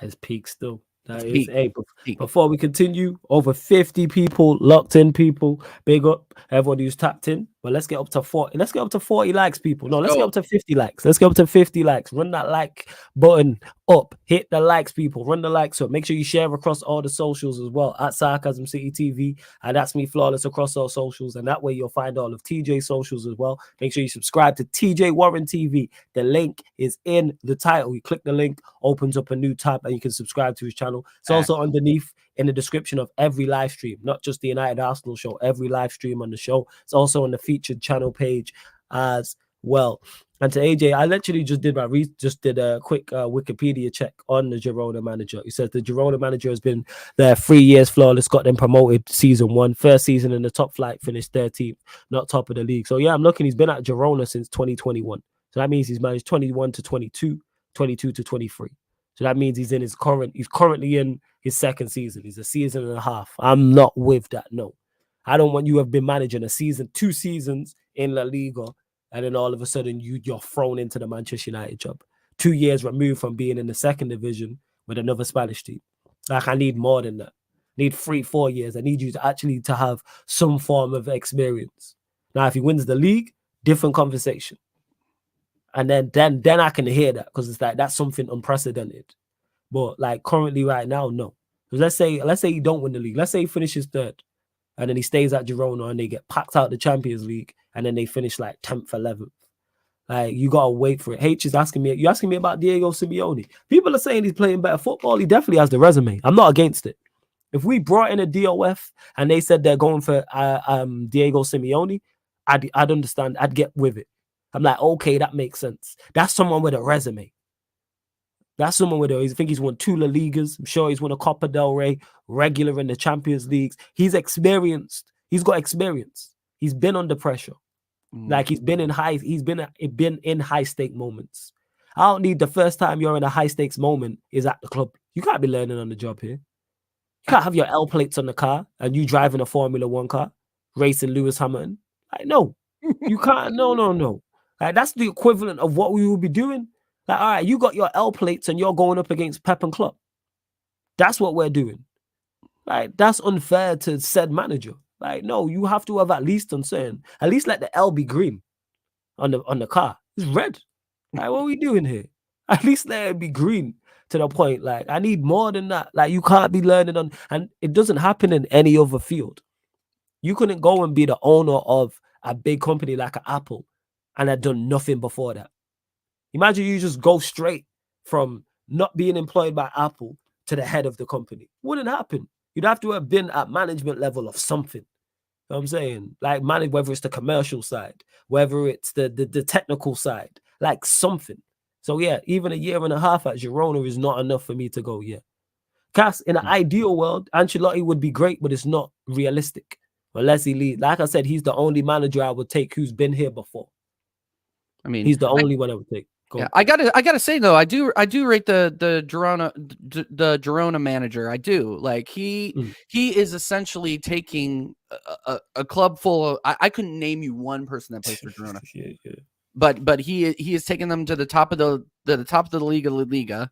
His peak still. That It's is peak. Before we continue, over 50 people, locked in people. Big up everyone who's tapped in. But let's get up to 40. Let's get up to 40 likes, people. No, let's get up to 50 likes. Let's get up to 50 likes. Run that like button up. Hit the likes, people. Run the likes up. Make sure you share across all the socials as well. At Sarcasm City TV. And that's me, Flawless, across all socials. And that way you'll find all of TJ socials as well. Make sure you subscribe to TJ Warren TV. The link is in the title. You click the link, opens up a new tab, and you can subscribe to his channel. It's also underneath in the description of every live stream, not just the United Arsenal show, every live stream on the show. It's also on the featured channel page as well. And to AJ, I literally just did a quick Wikipedia check on the Girona manager. He says the Girona manager has been there 3 years, Flawless, got them promoted season 1, first season in the top flight, finished 13th, not top of the league. So yeah, I'm looking, he's been at Girona since 2021. So that means he's managed 21 to 22, 22 to 23. So that means he's currently in his second season. He's a season and a half. I'm not with that. No, I don't want you to have been managing a season, 2 seasons in La Liga, and then all of a sudden you're thrown into the Manchester United job. 2 years removed from being in the second division with another Spanish team. Like, I need more than that. I need 3-4 years. I need you to have some form of experience. Now, if he wins the league, different conversation. And then I can hear that because it's like that's something unprecedented. But like currently right now, no. Because let's say he don't win the league. Let's say he finishes 3rd and then he stays at Girona and they get packed out the Champions League and then they finish like 10th, 11th. Like, you gotta wait for it. H is asking me, you're asking me about Diego Simeone. People are saying he's playing better football. He definitely has the resume. I'm not against it. If we brought in a DOF and they said they're going for Diego Simeone, I'd understand. I'd get with it. I'm like, okay, that makes sense. That's someone with a resume. That's someone with I think he's won 2 La Ligas. I'm sure he's won a Copa del Rey, regular in the Champions Leagues. He's experienced. He's got experience. He's been under pressure. Like he's been in high stake moments. I don't need the first time you're in a high stakes moment is at the club. You can't be learning on the job here. You can't have your L plates on the car and you driving a Formula One car, racing Lewis Hamilton. Like, no, you can't. No. Like, that's the equivalent of what we will be doing. Like, all right, you got your L plates and you're going up against Pep and Klopp. That's what we're doing. Like, that's unfair to said manager. Like, no, you have to have at least let the L be green on the car. It's red. Like, what are we doing here? At least let it be green to the point. Like, I need more than that. Like, you can't be learning on, and it doesn't happen in any other field. You couldn't go and be the owner of a big company like an Apple and had done nothing before that. Imagine you just go straight from not being employed by Apple to the head of the company. Wouldn't happen. You'd have to have been at management level of something. You know what I'm saying? Like, whether it's the commercial side, whether it's the technical side, like something. So yeah, even a year and a half at Girona is not enough for me to go, yeah. Cass, in an ideal world, Ancelotti would be great, but it's not realistic. Unless he leaves. Like I said, he's the only manager I would take who's been here before. I mean, he's the only one I would take. Yeah, I gotta say though, I do rate the Girona manager. I do. Like he is essentially taking a club full of. I couldn't name you one person that plays for Girona. yeah. But he is taking them to the top of the Liga.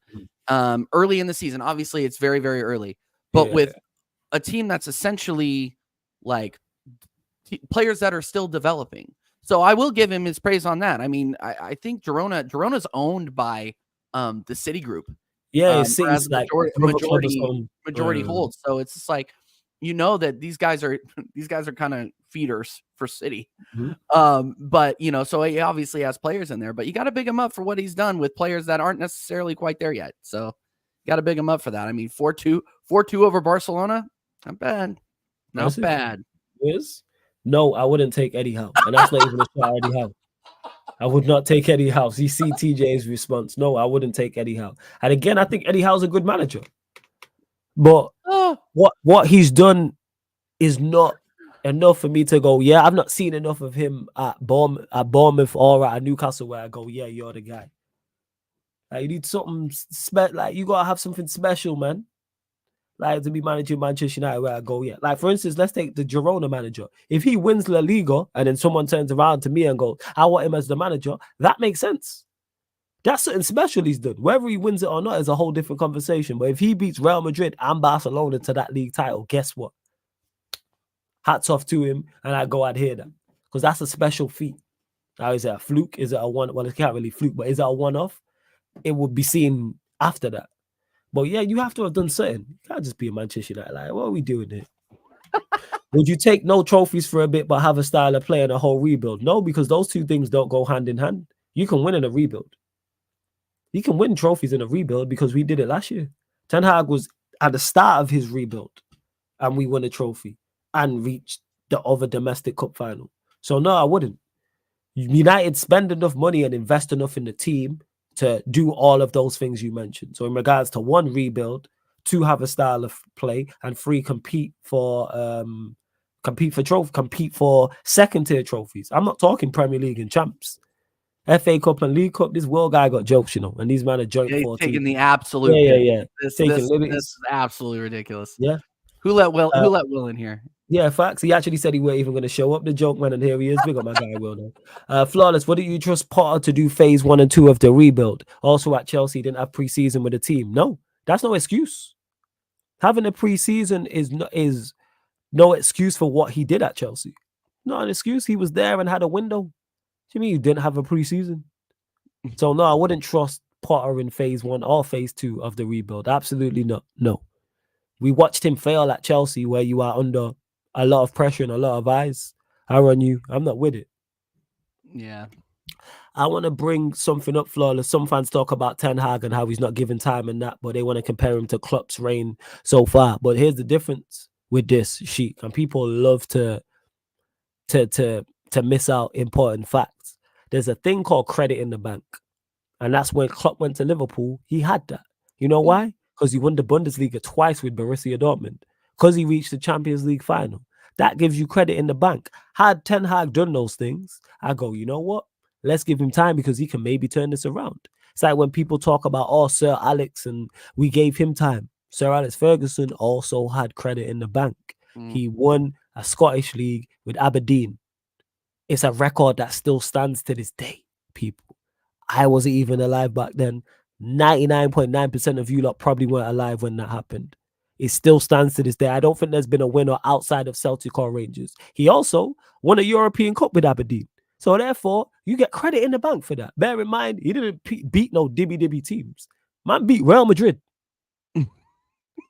Early in the season. Obviously, it's very, very early. But with a team that's essentially like players that are still developing. So I will give him his praise on that. I mean, I think Girona's owned by the City Group. Yeah, City's like majority holds. So it's just like, you know, that these guys are kind of feeders for City. But you know, so he obviously has players in there, but you got to big him up for what he's done with players that aren't necessarily quite there yet. So you got to big him up for that. I mean, 4-2 over Barcelona, not bad. Not bad. Is? No, I wouldn't take Eddie Howe. And that's not even a shot at Eddie Howe. I would not take Eddie Howe. You see TJ's response. No, I wouldn't take Eddie Howe. And again, I think Eddie Howe's a good manager. But what he's done is not enough for me to go, yeah, I've not seen enough of him at Bournemouth or at Newcastle where I go, yeah, you're the guy. Like, you need something like you gotta have something special, man. Like, to be managing Manchester United where I go, yeah. Like, for instance, let's take the Girona manager. If he wins La Liga and then someone turns around to me and goes, I want him as the manager, that makes sense. That's something special he's done. Whether he wins it or not is a whole different conversation. But if he beats Real Madrid and Barcelona to that league title, guess what? Hats off to him, and I'd hear that. Because that's a special feat. Now, is it a fluke? Is it a one? Well, it can't really fluke, but is it a one-off? It would be seen after that. But yeah, you have to have done something. You can't just be a Manchester United. Like, what are we doing here? Would you take no trophies for a bit but have a style of play and a whole rebuild? No, because those two things don't go hand in hand. You can win in a rebuild. You can win trophies in a rebuild because we did it last year. Ten Hag was at the start of his rebuild and we won a trophy and reached the other domestic cup final. So no, I wouldn't. United spend enough money and invest enough in the team to do all of those things you mentioned. So in regards to 1, rebuild, 2, have a style of play, and 3, compete for second tier trophies. I'm not talking Premier League and champs. FA Cup and League Cup, this world guy got jokes, you know, and these men are joint 14. Taking the absolute This is absolutely ridiculous. Yeah. Who let Will in here? Yeah, facts. He actually said he weren't even going to show up, the joke man, and here he is. Big up my guy, Will. Now. Flawless, what do you trust Potter to do phase 1 and 2 of the rebuild? Also at Chelsea, didn't have pre-season with the team. No, that's no excuse. Having a pre-season is no excuse for what he did at Chelsea. Not an excuse. He was there and had a window. What do you mean you didn't have a pre-season? So no, I wouldn't trust Potter in phase 1 or phase 2 of the rebuild. Absolutely not. No. We watched him fail at Chelsea where you are under a lot of pressure and a lot of eyes are on you. I'm not with it. Yeah. I want to bring something up, Flawless. Some fans talk about Ten Hag and how he's not given time and that, but they want to compare him to Klopp's reign so far. But here's the difference with this, Sheik, and people love to miss out important facts. There's a thing called credit in the bank. And that's when Klopp went to Liverpool. He had that. You know why? Because he won the Bundesliga twice with Borussia Dortmund. Because he reached the Champions League final. That gives you credit in the bank. Had Ten Hag done those things, I go, you know what? Let's give him time because he can maybe turn this around. It's like when people talk about, oh, Sir Alex, and we gave him time. Sir Alex Ferguson also had credit in the bank. He won a Scottish league with Aberdeen. It's a record that still stands to this day, people. I wasn't even alive back then. 99.9% of you lot probably weren't alive when that happened. It still stands to this day. I don't think there's been a winner outside of Celtic or Rangers. He also won a European Cup with Aberdeen. So therefore, you get credit in the bank for that. Bear in mind, he didn't beat no dibby teams. Man beat Real Madrid.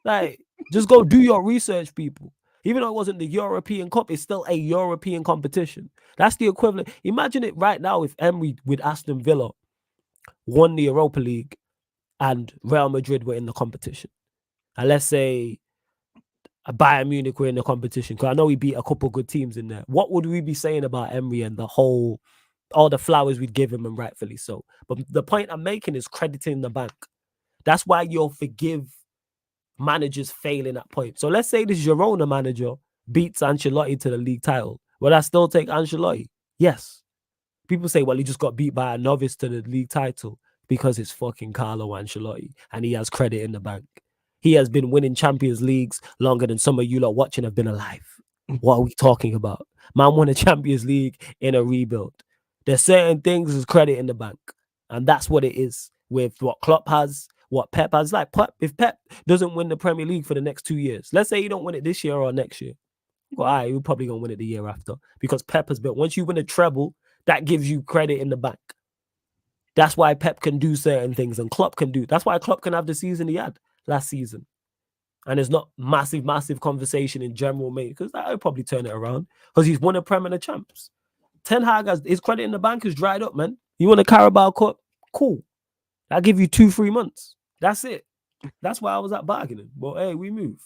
Like, just go do your research, people. Even though it wasn't the European Cup, it's still a European competition. That's the equivalent. Imagine it right now if Emery with Aston Villa won the Europa League and Real Madrid were in the competition. And let's say Bayern Munich were in the competition, because I know he beat a couple good teams in there. What would we be saying about Emery and all the flowers we'd give him, and rightfully so? But the point I'm making is crediting the bank. That's why you'll forgive managers failing at points. So let's say this Girona manager beats Ancelotti to the league title. Will I still take Ancelotti? Yes. People say, well, he just got beat by a novice to the league title, because it's fucking Carlo Ancelotti and he has credit in the bank. He has been winning Champions Leagues longer than some of you lot watching have been alive. What are we talking about? Man won a Champions League in a rebuild. There's certain things as credit in the bank. And that's what it is with what Klopp has, what Pep has. Like, if Pep doesn't win the Premier League for the next 2 years, let's say he don't win it this year or next year, well, all right, we're probably going to win it the year after, because Pep has built. Once you win a treble, that gives you credit in the bank. That's why Pep can do certain things and Klopp can do. That's why Klopp can have the season he had last season. And there's not massive conversation in general, mate, because that would probably turn it around, because he's won a Prem and a Champs. Ten Hag has his credit in the bank is dried up, man. You want a Carabao Cup? Cool. I'll give you 2-3 months. That's it. That's why I was at bargaining. But hey, we move.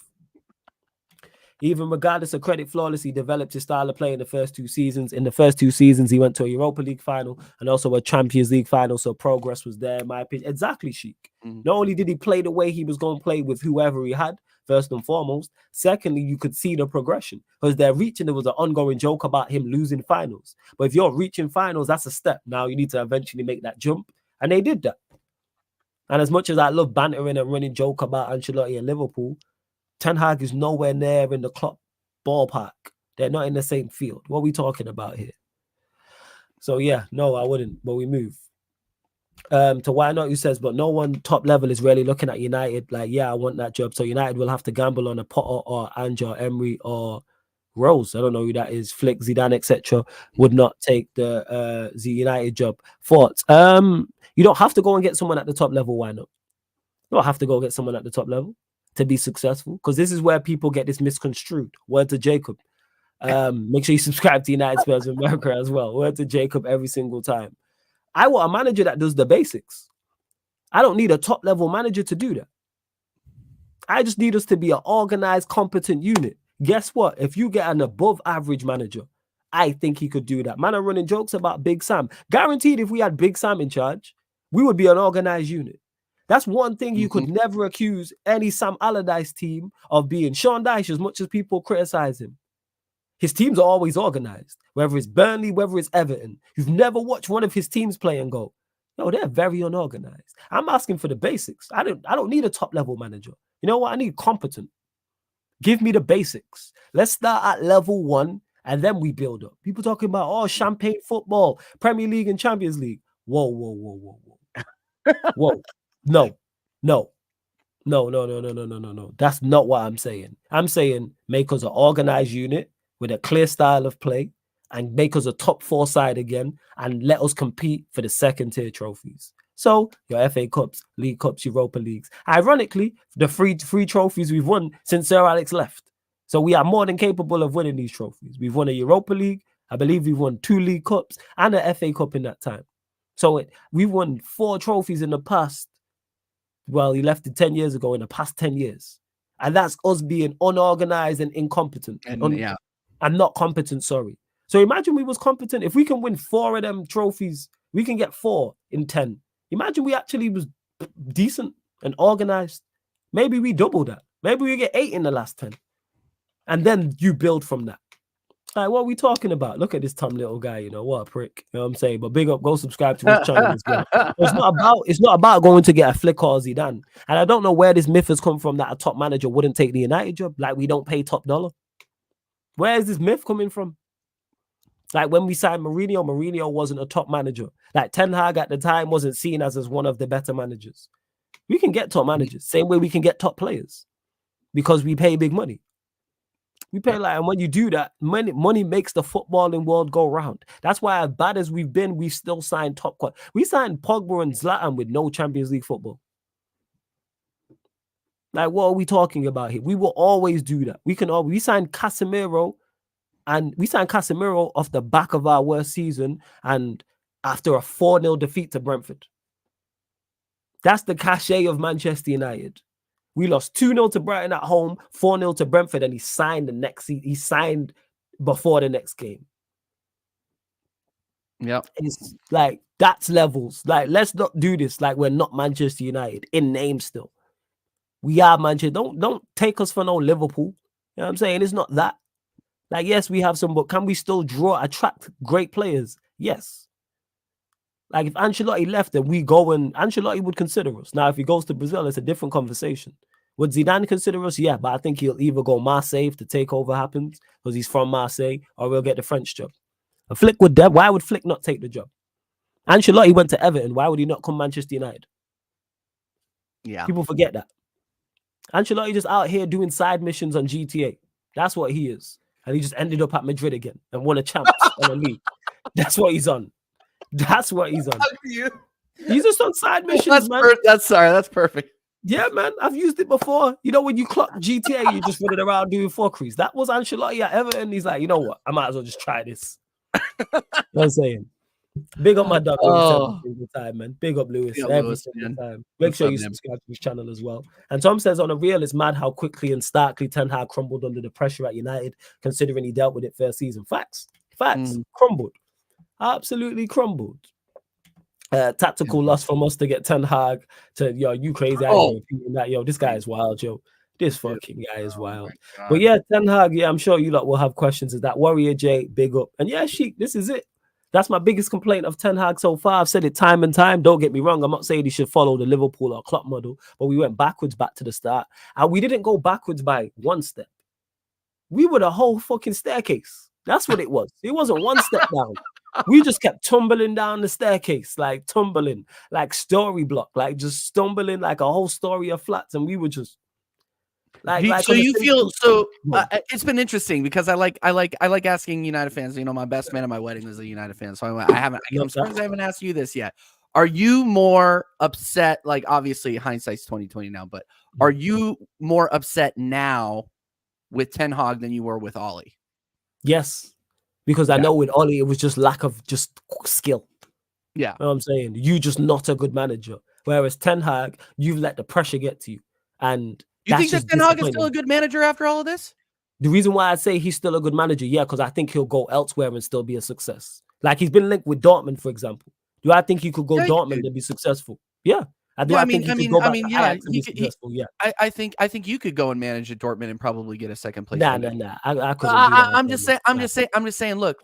Even regardless of credit flawless, he developed his style of play in the first 2 seasons. In the first 2 seasons, he went to a Europa League final and also a Champions League final. So progress was there, in my opinion. Exactly, Sheik. Not only did he play the way he was going to play with whoever he had, first and foremost. Secondly, you could see the progression, because they're reaching. There was an ongoing joke about him losing finals. But if you're reaching finals, that's a step. Now you need to eventually make that jump. And they did that. And as much as I love bantering and running joke about Ancelotti and Liverpool, Ten Hag is nowhere near in the Klopp ballpark. They're not in the same field. What are we talking about here? So yeah, no, I wouldn't. But we move. To why not? Who says, but no one top level is really looking at United like, yeah, I want that job. So United will have to gamble on a Potter or Ange or Emery or Rose. I don't know who that is. Flick, Zidane, etc. would not take the United job. Thoughts? You don't have to go and get someone at the top level. Why not? You don't have to go get someone at the top level to be successful, because this is where people get this misconstrued. Word to Jacob. Make sure you subscribe to United Spurs America as well. Word to Jacob every single time. I want a manager that does the basics. I don't need a top level manager to do that. I just need us to be an organized, competent unit. Guess what? If you get an above average manager, I think he could do that. Man are running jokes about Big Sam. Guaranteed, if we had Big Sam in charge, we would be an organized unit. That's one thing you could never accuse any Sam Allardyce team of being. Sean Dyche, as much as people criticize him, his teams are always organized. Whether it's Burnley, whether it's Everton, you've never watched one of his teams play and go, no, they're very unorganized. I'm asking for the basics. I don't need a top level manager. You know what? I need competent. Give me the basics. Let's start at level 1 and then we build up. People talking about, champagne football, Premier League and Champions League. Whoa. Whoa. No. That's not what I'm saying. I'm saying make us an organized unit with a clear style of play and make us a top 4 side again and let us compete for the second tier trophies. So your FA Cups, League Cups, Europa Leagues. Ironically, the three trophies we've won since Sir Alex left. So we are more than capable of winning these trophies. We've won a Europa League. I believe we've won 2 League Cups and a FA Cup in that time. So we've won 4 trophies in the past. Well, he left it 10 years ago, in the past 10 years. And that's us being unorganized and incompetent. And not competent, sorry. So imagine we was competent. If we can win 4 of them trophies, we can get 4 in 10. Imagine we actually was decent and organized. Maybe we double that. Maybe we get 8 in the last 10. And then you build from that. Like, what are we talking about? Look at this Tom Little guy, you know, what a prick. You know what I'm saying? But big up, go subscribe to his channel as well. It's not about going to get a flick or Zidane. And I don't know where this myth has come from that a top manager wouldn't take the United job. Like, we don't pay top dollar. Where is this myth coming from? Like, when we signed Mourinho wasn't a top manager. Like, Ten Hag at the time wasn't seen as one of the better managers. We can get top managers, same way we can get top players, because we pay big money. We pay and when you do that, money makes the footballing world go round. That's why, as bad as we've been, we've still signed top quality. We signed Pogba and Zlatan with no Champions League football. Like, what are we talking about here? We will always do that. We signed Casemiro, and we signed Casemiro off the back of our worst season and after a 4-0 defeat to Brentford. That's the cachet of Manchester United. We lost 2-0 to Brighton at home, 4-0 to Brentford, and he signed he signed before the next game. Yep. It's like, that's levels. Like, let's not do this like we're not Manchester United in name still. We are Manchester. Don't take us for no Liverpool. You know what I'm saying? It's not that. Like, yes, we have some, but can we still attract great players? Yes. Like, if Ancelotti left and we go, and Ancelotti would consider us. Now, if he goes to Brazil, it's a different conversation. Would Zidane consider us? Yeah, but I think he'll either go Marseille if the takeover happens, because he's from Marseille, or we'll get the French job. A Flick would why would Flick not take the job? Ancelotti went to Everton. Why would he not come Manchester United? Yeah. People forget that. Ancelotti just out here doing side missions on GTA. That's what he is. And he just ended up at Madrid again and won a champs and a league. That's what he's on. That's what he's on. He's just on side missions, man. That's perfect. Yeah, man. I've used it before. You know, when you clock GTA, you just running around doing fuckeries. That was Ancelotti at Everton. He's like, you know what? I might as well just try this. You know what I'm saying? Big up my dog every single time, man. Big up Lewis every single time. Make sure you subscribe to his channel as well. And Tom says, on a real, it's mad how quickly and starkly Ten Hag crumbled under the pressure at United, considering he dealt with it first season. Facts. Crumbled. Absolutely crumbled. Tactical loss from us to get Ten Hag to, you crazy. That, this guy is wild, yo. This fucking guy is wild. But yeah, Ten Hag, I'm sure you lot will have questions of that. Warrior J, big up. And yeah, Sheik, this is it. That's my biggest complaint of Ten Hag so far. I've said it time and time. Don't get me wrong. I'm not saying he should follow the Liverpool or Klopp model, but we went backwards back to the start. And we didn't go backwards by one step. We were the whole fucking staircase. That's what it was. It wasn't one step down. We just kept tumbling down the staircase, like tumbling, like story block, like just stumbling like a whole story of flats. And we were just so you feel so it's been interesting because I like asking United fans. You know, my best man at my wedding was a United fan, so I'm surprised I haven't asked you this yet. Are you more upset? Like, obviously hindsight's 2020 now, but are you more upset now with Ten Hag than you were with Ollie? Yes, because I know with Ollie it was just lack of just skill. Yeah, you know what I'm saying? You just not a good manager. Whereas Ten Hag, you've let the pressure get to you, and you think that Ten Hag is still a good manager after all of this? The reason why I say he's still a good manager, because I think he'll go elsewhere and still be a success. Like, he's been linked with Dortmund, for example. Do I think he could go Dortmund and be successful? Yeah. I think he could go back to Ajax and be successful. Yeah. I think you could go and manage at Dortmund and probably get a second place. Nah. I couldn't. I'm just saying. Look,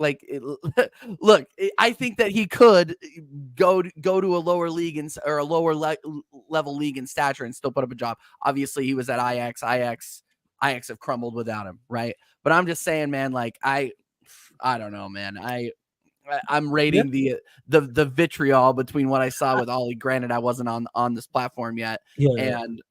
I think that he could go to a lower league or a lower level league in stature and still put up a job. Obviously, he was at Ajax. Ajax have crumbled without him, right? But I'm just saying, man. Like, I don't know, man. I'm rating the vitriol between what I saw with Ollie. Granted, I wasn't on this platform yet,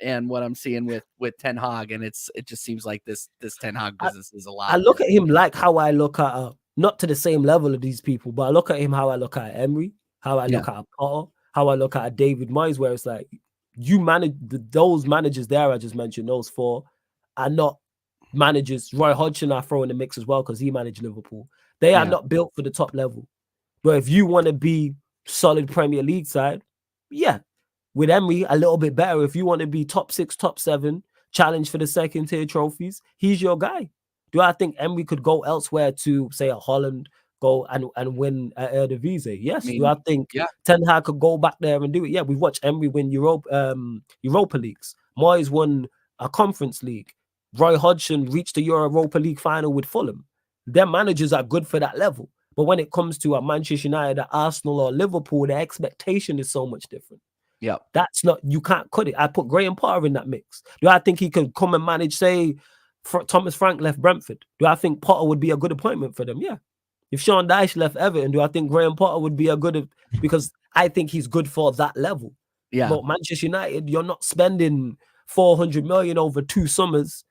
and what I'm seeing with Ten Hag, and it just seems like this Ten Hag business is a lot. I look at him like how I look at not to the same level of these people, but I look at him how I look at Emery, how I look at Potter, how I look at David Moyes, where it's like, you manage those managers there I just mentioned, those 4 are not managers. Roy Hodgson I throw in the mix as well because he managed Liverpool. They are not built for the top level. But if you want to be solid Premier League side, with Emery, a little bit better. If you want to be top 6, top 7, challenge for the second tier trophies, he's your guy. Do I think Emery could go elsewhere to, say, a Holland go and win at Eredivisie? Yes. Do I think yeah. Ten Hag could go back there and do it? Yeah, we've watched Emery win Europa Leagues. Moyes won a Conference League. Roy Hodgson reached the Europa League final with Fulham. Their managers are good for that level. But when it comes to a Manchester United, a Arsenal, or Liverpool, the expectation is so much different. Yeah. That's not, you can't cut it. I put Graham Potter in that mix. Do I think he could come and manage, say, Thomas Frank left Brentford? Do I think Potter would be a good appointment for them? Yeah. If Sean Dyche left Everton, do I think Graham Potter would be a good, because I think he's good for that level. Yeah. But Manchester United, you're not spending 400 million over 2 summers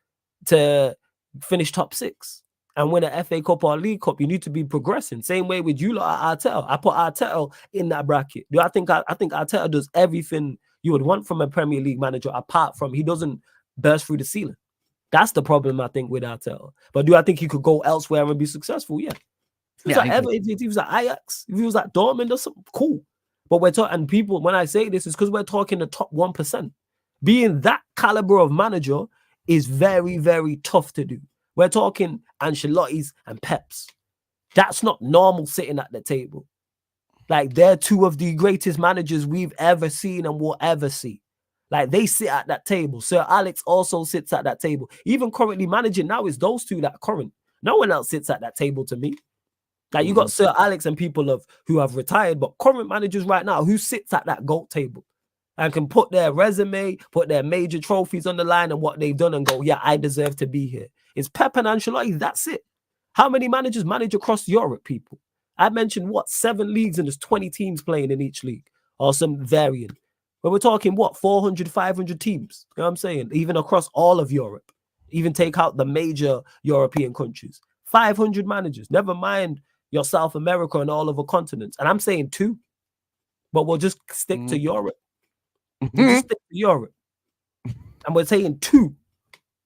to finish top 6 and win an FA Cup or a League Cup. You need to be progressing. Same way with you lot at Arteta. I put Arteta in that bracket. Do I think Arteta does everything you would want from a Premier League manager, apart from he doesn't burst through the ceiling. That's the problem, I think, with Arteta. But do I think he could go elsewhere and be successful? Yeah. If he was at Everton, if he was at Ajax, if he was at Dortmund or something, cool. But we're talking, and people, when I say this, is because we're talking the top 1%. Being that caliber of manager is very, very tough to do. We're talking Ancelotti's and Pep's. That's not normal sitting at the table. Like, they're 2 of the greatest managers we've ever seen and will ever see. Like, they sit at that table. Sir Alex also sits at that table. Even currently managing now is those 2 that current. No one else sits at that table to me. Like, you got Sir Alex and people who have retired, but current managers right now, who sits at that GOAT table and can put their resume, put their major trophies on the line and what they've done and go, yeah, I deserve to be here. It's Pep and Ancelotti. That's it. How many managers manage across Europe, people? I mentioned, 7 leagues, and there's 20 teams playing in each league, or some variant. But we're talking, 400, 500 teams. You know what I'm saying? Even across all of Europe. Even take out the major European countries. 500 managers. Never mind your South America and all other continents. And I'm saying 2. But we'll just stick to Europe. We'll just stick to Europe. And we're saying 2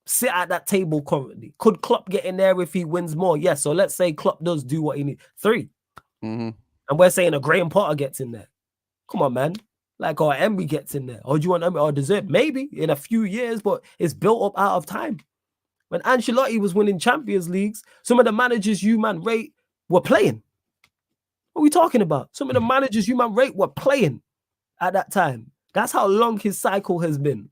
sit at that table currently. Could Klopp get in there if he wins more? Yes. So let's say Klopp does do what he needs. 3. And we're saying a Graham Potter gets in there. Come on, man. Like, or Emery gets in there. Or do you want Emery or deserve? Maybe in a few years, but it's built up out of time. When Ancelotti was winning Champions Leagues, some of the managers you man rate were playing. What are we talking about? Some of the managers you man rate were playing at that time. That's how long his cycle has been.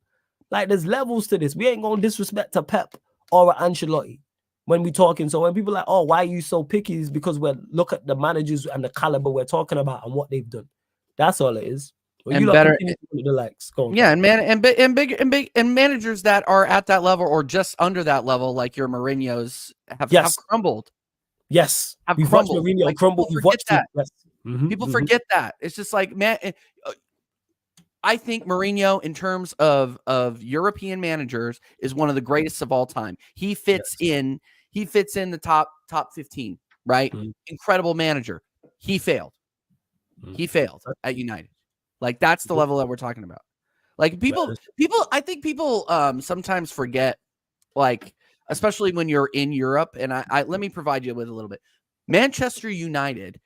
Like, there's levels to this. We ain't going to disrespect to Pep or Ancelotti when we talking. So when people are like, oh, why are you so picky? Is because we look at the managers and the caliber we're talking about and what they've done. That's all it is. Well, and you better the likes. Go on, yeah, and managers that are at that level or just under that level, like your Mourinho's, have crumbled. Yes, we've crumbled. Watched Mourinho crumble. People forget that. Yes. People forget that. It's just like, man, I think Mourinho, in terms of European managers, is one of the greatest of all time. He fits in. He fits in the top 15. Right? Incredible manager. He failed. He failed at United. Like, that's the level that we're talking about. Like, people. I think people sometimes forget, like, especially when you're in Europe. And I let me provide you with a little bit. Manchester United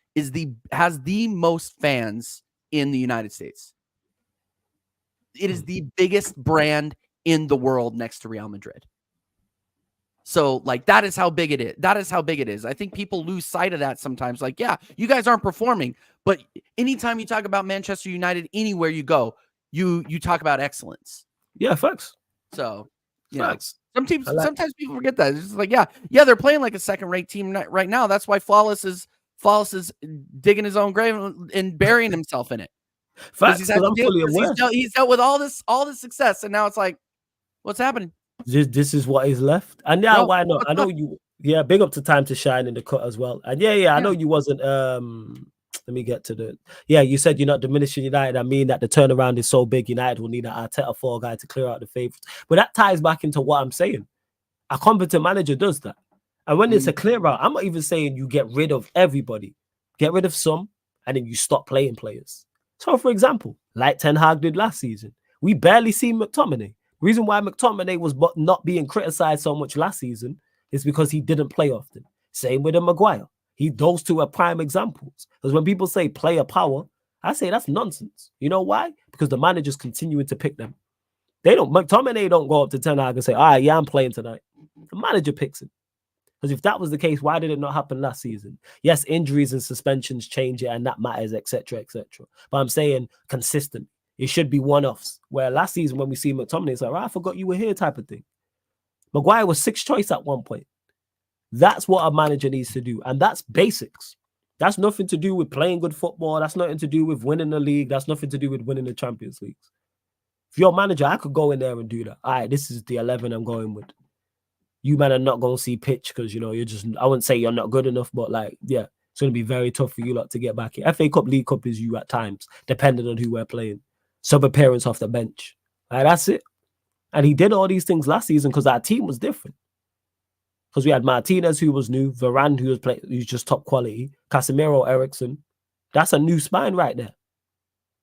has the most fans in the United States. It is the biggest brand in the world next to Real Madrid. So, like, that is how big it is. That is how big it is. I think people lose sight of that sometimes. Like, yeah, you guys aren't performing, but anytime you talk about Manchester United, anywhere you go, you talk about excellence. Yeah, facts. So, facts. Sometimes people forget that. It's just like, yeah, they're playing like a second-rate team right now. That's why Flawless is digging his own grave and burying himself in it. Facts. He's dealt with all this success, and now it's like, what's happening? This is what is left. And yeah, why not? I know you. Yeah, big up to Time to Shine in the cut as well. And I know you wasn't. Let me get to the. Yeah, you said you're not diminishing United. I mean that the turnaround is so big, United will need an Arteta 4 guy to clear out the favorites. But that ties back into what I'm saying. A competent manager does that. And when it's a clear out, I'm not even saying you get rid of everybody. Get rid of some, and then you stop playing players. So, for example, like Ten Hag did last season, we barely see McTominay. Reason why McTominay was not being criticized so much last season is because he didn't play often. Same with Maguire. Those 2 are prime examples. Because when people say player power, I say that's nonsense. You know why? Because the manager's continuing to pick them. McTominay don't go up to Ten Hag and say, all right, yeah, I'm playing tonight. The manager picks him. Because if that was the case, why did it not happen last season? Yes, injuries and suspensions change it, and that matters, etc., etc. But I'm saying consistent. It should be one-offs. Where last season when we see McTominay, it's like, I forgot you were here type of thing. Maguire was 6th choice at one point. That's what a manager needs to do, and that's basics. That's nothing to do with playing good football. That's nothing to do with winning the league. That's nothing to do with winning the Champions League. If you're a manager, I could go in there and do that. All right, this is the 11 I'm going with. You man are not going to see pitch because, you know, you're just, I wouldn't say you're not good enough, but like, yeah, it's going to be very tough for you lot to get back in. FA Cup, League Cup is you at times, depending on who we're playing. Sub-appearance off the bench. All right, that's it. And he did all these things last season because our team was different. Because we had Martinez, who was new, Varane, who's just top quality, Casemiro, Ericsson. That's a new spine right there.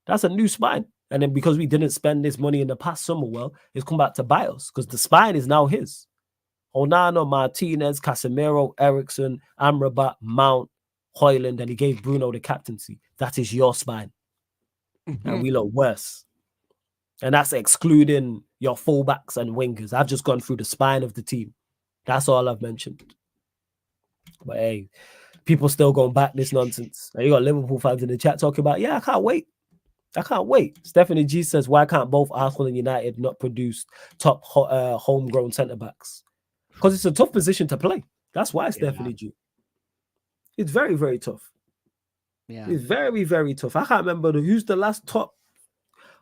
That's a new spine. And then because we didn't spend this money in the past summer, well, it's come back to bite us because the spine is now his. Onana, Martinez, Casemiro, Ericsson, Amrabat, Mount, Højlund, and he gave Bruno the captaincy. That is your spine. And we look worse. And that's excluding your fullbacks and wingers. I've just gone through the spine of the team. That's all I've mentioned. But hey, people still going back this nonsense. And you got Liverpool fans in the chat talking about, yeah, I can't wait. I can't wait. Stephanie G says, why can't both Arsenal and United not produce top homegrown centre-backs? Because it's a tough position to play. That's why, Stephanie G. It's very, very tough. Yeah. It's very, very tough. I can't remember who's the last top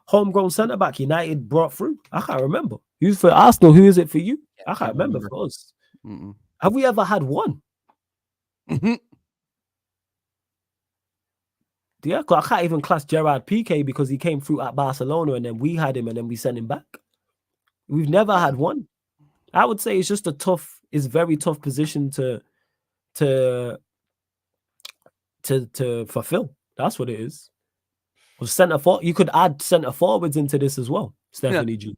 homegrown centre-back United brought through. I can't remember. Who's for Arsenal? Who is it for you? I can't remember for us. Have we ever had one? Yeah, I can't even class Gerard Piqué because he came through at Barcelona and then we had him and then we sent him back. We've never had one. I would say it's just it's very tough position to fulfill. That's what it is. Well, you could add centre forwards into this as well, Stephanie G.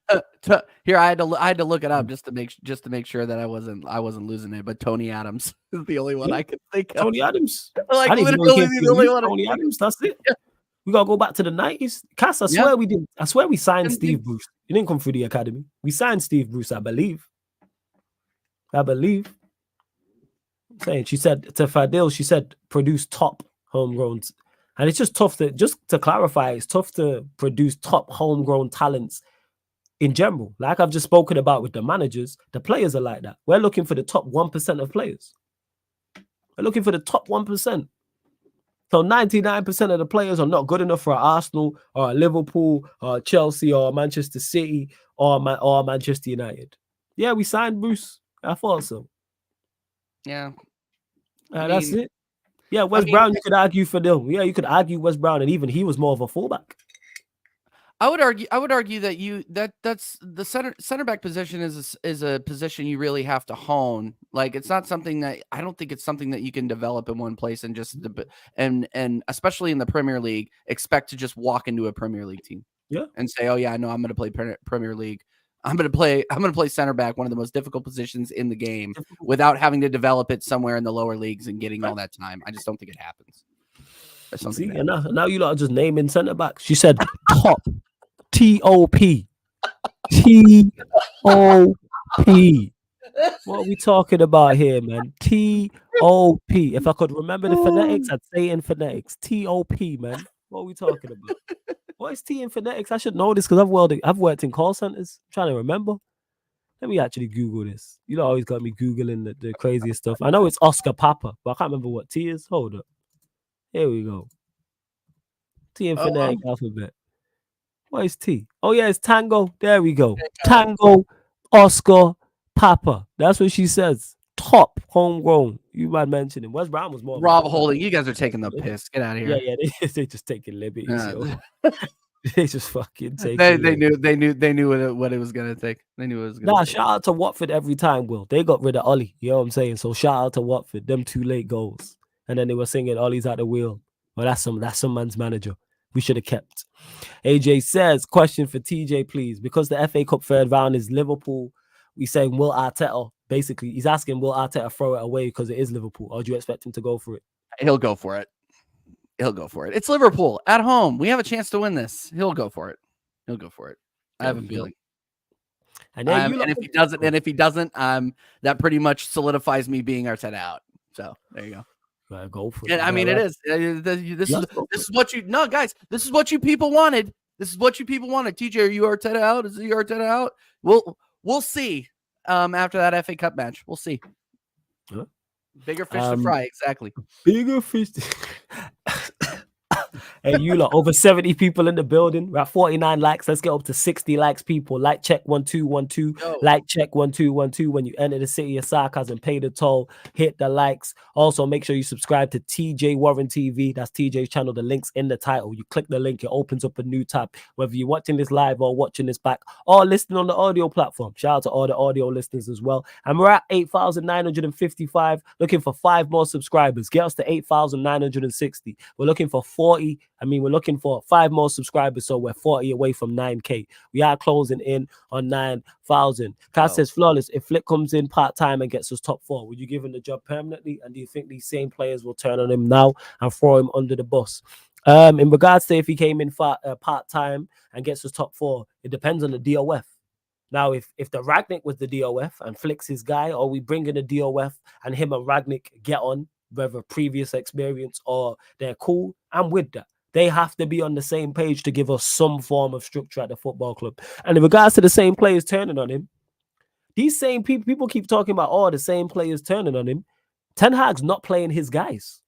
Here, I had to look it up just to make sure that I wasn't losing it. But Tony Adams is the only one I could think of. Tony Adams, like literally the only one. Tony Adams, that's it. Yeah. We gotta go back to the 90s. Cass, I swear we did. I swear we signed Steve Bruce. He didn't come through the academy. We signed Steve Bruce, I believe. Saying she said to Fadil, she said produce top homegrown. And it's just tough just to clarify, it's tough to produce top homegrown talents in general. Like I've just spoken about with the managers, the players are like that. We're looking for the top 1% of players. We're looking for the top 1%. So 99% of the players are not good enough for Arsenal or Liverpool or Chelsea or Manchester City or Manchester United. Yeah, we signed Bruce. I thought so. Yeah. That's it. Yeah, Brown, you could argue for them. Yeah, you could argue Wes Brown, and even he was more of a fullback. I would argue that that's the center back position is a position you really have to hone. Like it's not something that I don't think it's something that you can develop in one place and just and especially in the Premier League expect to just walk into a Premier League team. Yeah, and say, oh yeah, no, I'm going to play Premier League. I'm going to play center back, one of the most difficult positions in the game, without having to develop it somewhere in the lower leagues and getting all that time. I just don't think it happens. See, and now you lot are just naming center backs. She said top, T-O-P, T-O-P. What are we talking about here, man? T-O-P. If I could remember the phonetics, I'd say in phonetics. T-O-P, man. What are we talking about? What is T in phonetics? I should know this because I've worked in call centers. I'm trying to remember. Let me actually Google this. You know, always got me Googling the craziest stuff. I know it's Oscar Papa, but I can't remember what T is. Hold up. Here we go. T in phonetic alphabet. What is T? Oh, yeah, it's Tango. There we go. Tango, Oscar, Papa. That's what she says. Top homegrown. You might mention him. Wes Brown was more. Rob Holding. You guys are taking the piss. Get out of here. Yeah. They just taking liberties. They just fucking take. They knew what it was gonna take. They knew it was gonna. Shout out to Watford every time. Will they got rid of Ollie? You know what I'm saying? So shout out to Watford. Them 2 late goals, and then they were singing Ollie's at the wheel. Well, that's some man's manager. We should have kept. AJ says, question for TJ, please. Because the FA Cup third round is Liverpool, we saying will Arteta, basically, he's asking, will Arteta throw it away because it is Liverpool? Or do you expect him to go for it? He'll go for it. It's Liverpool at home. We have a chance to win this. He'll go for it. I have a feeling. And then you And if he doesn't, that pretty much solidifies me being Arteta out. So there you go. Right, go for it. And I mean, it is. This is what you guys. This is what you people wanted. This is what you people wanted. TJ, are you Arteta out? Is he Arteta out? We'll see. After that FA Cup match, we'll see. Huh? Bigger fish to fry, exactly. Bigger fish. Hey, you lot, over 70 people in the building. We're at 49 likes. Let's get up to 60 likes, people. Like check 1212. Like check 1212. When you enter the city of sarcasm, pay the toll, hit the likes. Also, make sure you subscribe to TJ Warren TV. That's TJ's channel. The link's in the title. You click the link, it opens up a new tab. Whether you're watching this live or watching this back or listening on the audio platform. Shout out to all the audio listeners as well. And we're at 8,955. Looking for 5 more subscribers. Get us to 8,960. We're looking for 40. We're looking for 5 more subscribers, so we're 40 away from 9K. We are closing in on 9,000. Cass says, Flawless, if Flick comes in part-time and gets us top 4, would you give him the job permanently? And do you think these same players will turn on him now and throw him under the bus? In regards to if he came in part-time and gets us top 4, it depends on the DOF. Now, if the Ragnick was the DOF and Flick's his guy, or we bring in a DOF and him and Ragnick get on, whether previous experience or they're cool, I'm with that. They have to be on the same page to give us some form of structure at the football club. And in regards to the same players turning on him, these same people keep talking about, the same players turning on him. Ten Hag's not playing his guys.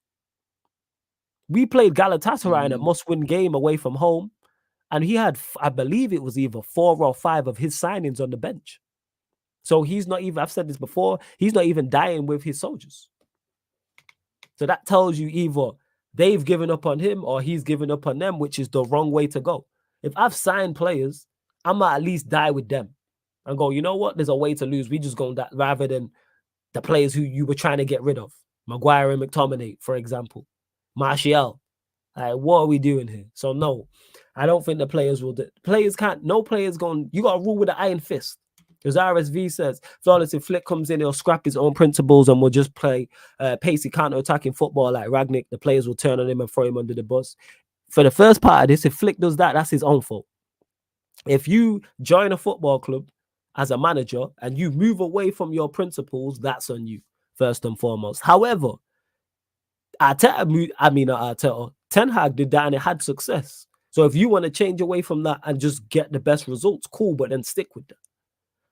We played Galatasaray in a must-win game away from home, and he had, I believe it was either 4 or 5 of his signings on the bench. So he's not even, I've said this before, he's not even dying with his soldiers. So that tells you either they've given up on him or he's given up on them, which is the wrong way to go. If I've signed players, I might at least die with them and go, you know what? There's a way to lose. We just go that rather than the players who you were trying to get rid of. Maguire and McTominay, for example. Martial. What are we doing here? So no, I don't think the players will do. Players can't, no players going, you got to rule with an iron fist. Because RSV says, Flawless, if Flick comes in, he'll scrap his own principles and will just play pacey counter-attacking football like Ragnick. The players will turn on him and throw him under the bus. For the first part of this, if Flick does that, that's his own fault. If you join a football club as a manager and you move away from your principles, that's on you, first and foremost. However, Arteta, Ten Hag did that and it had success. So if you want to change away from that and just get the best results, cool, but then stick with that.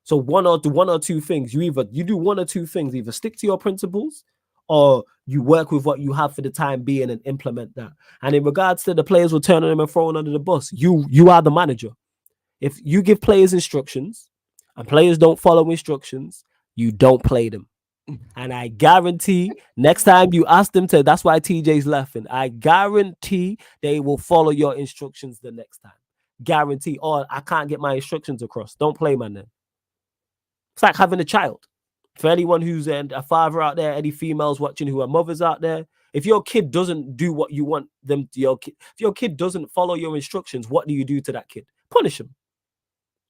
So one or two things. You do one or two things. Either stick to your principles or you work with what you have for the time being and implement that. And in regards to the players returning them and throwing under the bus, you are the manager. If you give players instructions and players don't follow instructions, you don't play them. And I guarantee next time you ask them to, that's why TJ's laughing. I guarantee they will follow your instructions the next time. Guarantee. Or I can't get my instructions across. Don't play, man, then. It's like having a child. For anyone who's a father out there, any females watching who are mothers out there, if your kid doesn't do what you want them to, if your kid doesn't follow your instructions, what do you do to that kid? Punish them.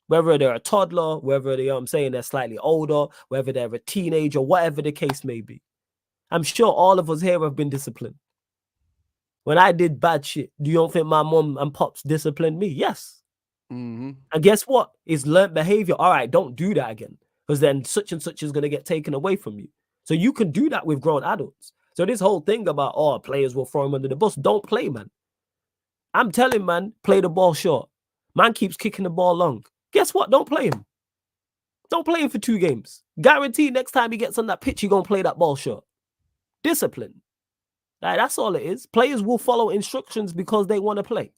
Whether they're a toddler, whether they're slightly older, whether they're a teenager, whatever the case may be. I'm sure all of us here have been disciplined. When I did bad shit, do you don't think my mom and pops disciplined me? Yes. And guess what? It's learned behavior. All right, don't do that again. Because then such and such is going to get taken away from you. So you can do that with grown adults. So this whole thing about, players will throw him under the bus. Don't play, man. I'm telling, man, play the ball short. Man keeps kicking the ball long. Guess what? Don't play him. Don't play him for 2 games. Guarantee next time he gets on that pitch, you're going to play that ball short. Discipline. That's all it is. Players will follow instructions because they want to play.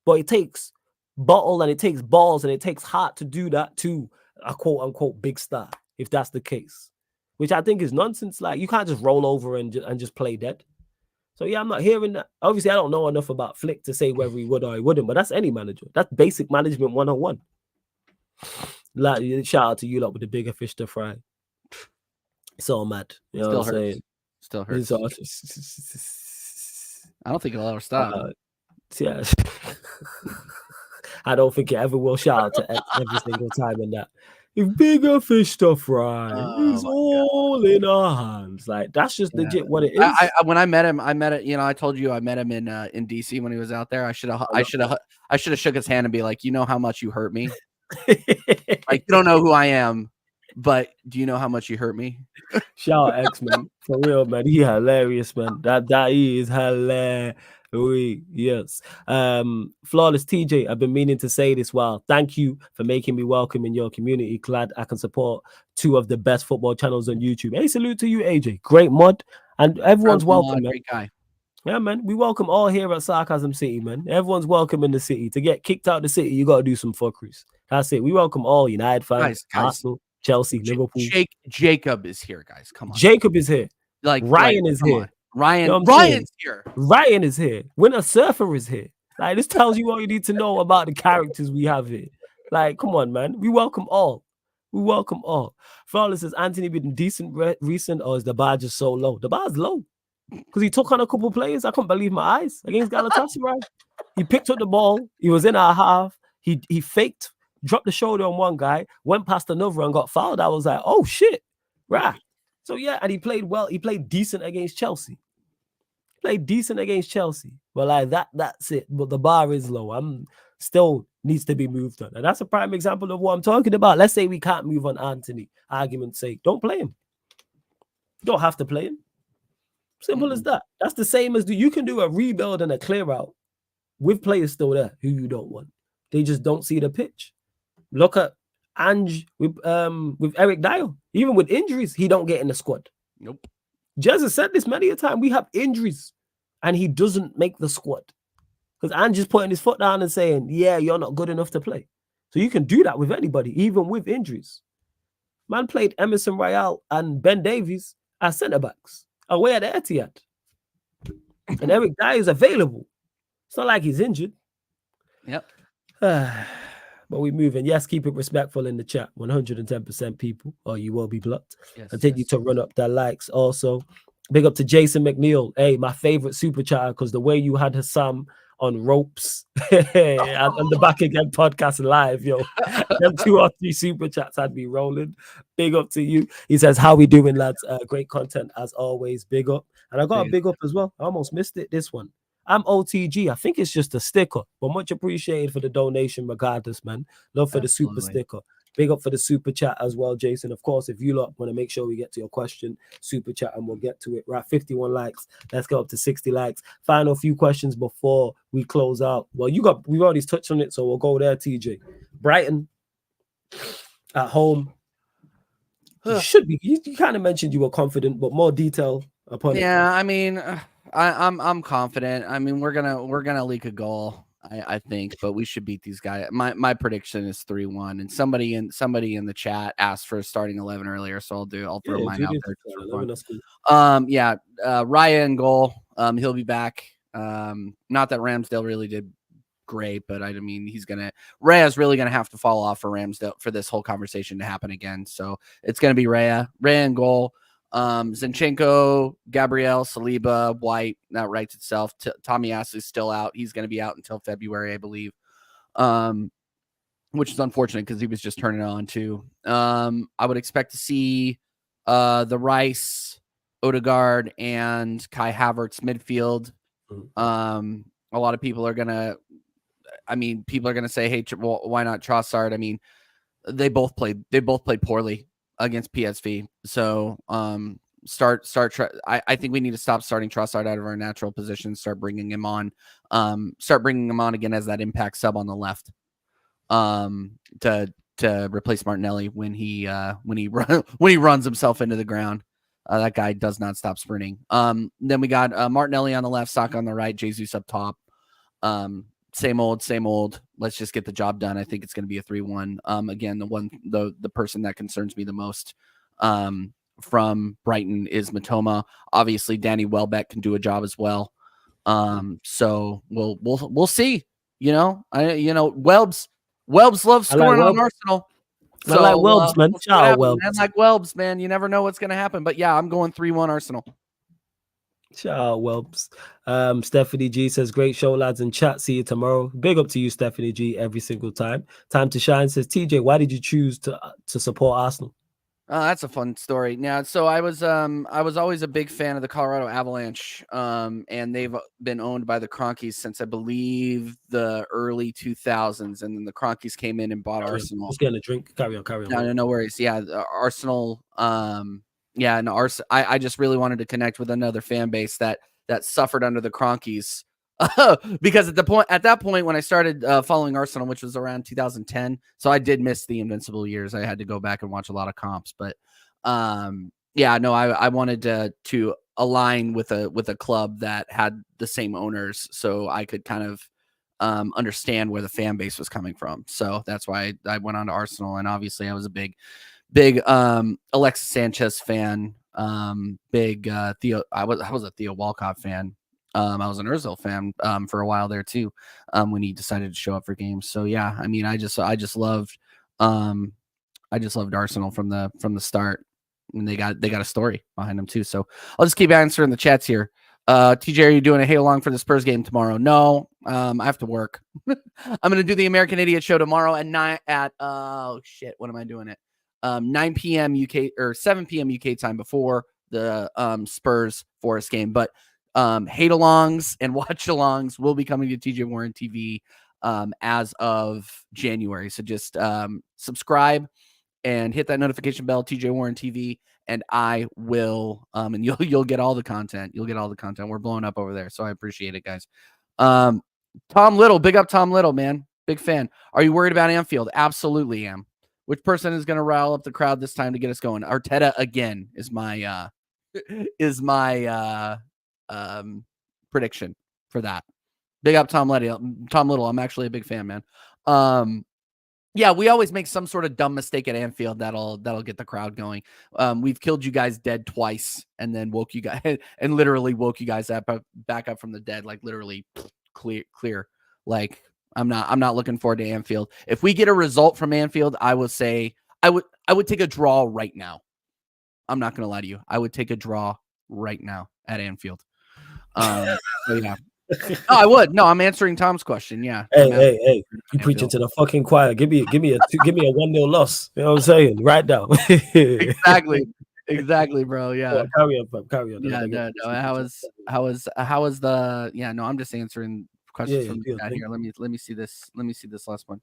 But it takes bottle and it takes balls and it takes heart to do that to a quote-unquote big star, if that's the case. Which I think is nonsense. Like, you can't just roll over and just play dead. So, yeah, I'm not hearing that. Obviously, I don't know enough about Flick to say whether he would or he wouldn't, but that's any manager. That's basic management 101. Like, shout out to you lot with the bigger fish to fry. It's all mad. You know what I'm saying? Still hurts. I don't think it'll ever stop. Yeah. I don't think it ever will. Shout out to every single time in that. If bigger fish to fry, it's all in our hands. Like, that's just legit what it is. When I met him, I told you I met him in DC when he was out there. I should have shook his hand and be like, you know how much you hurt me. Like, you don't know who I am, but do you know how much you hurt me? Shout out X, man. For real, man. He hilarious, man. That he is hilarious. Yes. Flawless TJ, I've been meaning to say this. Wow. Thank you for making me welcome in your community. Glad I can support two of the best football channels on YouTube. Hey, salute to you, AJ. Great mod. And everyone's welcome, man. Great guy. Yeah, man. We welcome all here at Sarcasm City, man. Everyone's welcome in the city. To get kicked out of the city, you got to do some fuckeries. That's it. We welcome all United fans, Guys. Arsenal, Chelsea, Liverpool. Jacob is here, guys. Come on. Jacob is here. Ryan is here. Ryan's here. Ryan is here. Winter Surfer is here. Like, this tells you all you need to know about the characters we have here. Like, come on, man. We welcome all. We welcome all. Flawless says, Anthony been decent recent, or is the bar just so low? The bar's low. Because he took on a couple players. I couldn't believe my eyes against Galatasaray. He picked up the ball. He was in our half. He faked, dropped the shoulder on one guy, went past another and got fouled. I was like, oh, shit. Right. So, yeah, and he played well. He played decent against Chelsea. But like that's it. But the bar is low. I'm still needs to be moved on. And that's a prime example of what I'm talking about. Let's say we can't move on Anthony, argument's sake. Don't play him. You don't have to play him. Simple as that. That's the same as you can do a rebuild and a clear out with players still there who you don't want. They just don't see the pitch. Look at Ange with Eric Dyer. Even with injuries, he don't get in the squad. Nope. Jez has said this many a time. We have injuries and he doesn't make the squad. Because Ange is putting his foot down and saying, yeah, you're not good enough to play. So you can do that with anybody, even with injuries. Man played Emerson Royale and Ben Davies as centre-backs away at the Etihad. And Eric Dyer is available. It's not like he's injured. Yep. But we're moving. Yes, keep it respectful in the chat. 110% people, or you will be blocked. Yes, Continue to run up the likes. Also, big up to Jason McNeil. Hey, my favorite super chatter, because the way you had Hassam on ropes and the Back Again podcast live, yo. Them 2 or 3 super chats had me rolling. Big up to you. He says, how we doing, lads? Great content as always. Big up. And I got a big up as well. I almost missed it, this one. I'm OTG. I think it's just a sticker, but much appreciated for the donation regardless, man. Love for the super sticker. Big up for the super chat as well, Jason. Of course, if you lot want to make sure we get to your question, super chat and we'll get to it. Right, 51 likes. Let's go up to 60 likes. Final few questions before we close out. Well, we've already touched on it, so we'll go there, TJ. Brighton at home. You should be. You kind of mentioned you were confident, but more detail upon it. Yeah, I mean, I'm confident. I mean, we're gonna leak a goal, I think, but we should beat these guys. My prediction is 3-1. And somebody in the chat asked for a starting 11 earlier, so I'll throw mine out there. Raya in goal. He'll be back. Not that Ramsdale really did great, but I mean, Raya's really gonna have to fall off for Ramsdale for this whole conversation to happen again. So it's gonna be Raya in goal. Zinchenko, Gabriel, Saliba, White, that writes itself. Tommy is still out. He's going to be out until February, I believe, which is unfortunate because he was just turning on too. I would expect to see the Rice, Odegaard, and Kai Havertz midfield. A lot of people are going to say, hey, why not Trossard? I mean, they both played poorly against PSV. So I think we need to stop starting Trossard out of our natural position, start bringing him on again as that impact sub on the left to replace Martinelli when he runs himself into the ground. That guy does not stop sprinting. Then we got Martinelli on the left, Saka on the right, Jesus up top. Same old. Let's just get the job done. I think it's going to be a 3-1. Again, the person that concerns me the most from Brighton is Matoma. Obviously, Danny Welbeck can do a job as well. So we'll see. Welbs loves scoring on Arsenal. So, I like Welbs, man. Welbs. I like Welbs, man. You never know what's going to happen. But yeah, I'm going 3-1 Arsenal. Shout out Welps. Stephanie G says, great show, lads, in chat. See you tomorrow. Big up to you, Stephanie G, every single time. Time to shine says, TJ, why did you choose to support Arsenal? Oh, that's a fun story. Now, so I was always a big fan of the Colorado Avalanche, and they've been owned by the Cronkies since I believe the early 2000s, and then the Cronkies came in and bought Carry on. Arsenal. Just getting a drink. Carry on. Carry on. No worries. Yeah, Arsenal. Yeah, and I just really wanted to connect with another fan base that suffered under the Cronkies. Because at that point when I started following Arsenal, which was around 2010, so I did miss the invincible years. I had to go back and watch a lot of comps, but yeah, no, I wanted to align with a club that had the same owners, so I could kind of understand where the fan base was coming from. So that's why I went on to Arsenal, and obviously I was a big Alexis Sanchez fan. Big Theo. I was a Theo Walcott fan. I was an Ozil fan for a while there too, when he decided to show up for games. So yeah, I mean, I just loved Arsenal from the start, and they got a story behind them too. So I'll just keep answering the chats here. TJ, are you doing a hey along for the Spurs game tomorrow? No, I have to work. I'm gonna do the American Idiot show tomorrow at 9 at oh shit, what am I doing it? 9 p.m. UK or 7 p.m. UK time before the Spurs Forest game. But hate alongs and watch alongs will be coming to TJ Warren TV as of January. So just subscribe and hit that notification bell, TJ Warren TV, and I will and you'll get all the content. You'll get all the content. We're blowing up over there, so I appreciate it, guys. Tom Little, big up Tom Little, man. Big fan. Are you worried about Anfield? Absolutely am. Which person is going to rile up the crowd this time to get us going? Arteta again is my prediction for that. Big up Tom Little. I'm actually a big fan, man. Yeah, we always make some sort of dumb mistake at Anfield that'll get the crowd going. We've killed you guys dead twice, and then woke you guys and literally woke you guys back up from the dead, like literally clear. Like I'm not looking forward to Anfield. If we get a result from Anfield, I would say I would take a draw right now. I'm not gonna lie to you. I would take a draw right now at Anfield. So yeah. No, I would. No, I'm answering Tom's question. Yeah. Hey. You preaching to the fucking choir. Give me a 1-0 loss. You know what I'm saying? Right now. Exactly, bro. Yeah. Carry on. Yeah, no. How was the no, I'm just answering questions from the chat here. Let me see this. Let me see this last one.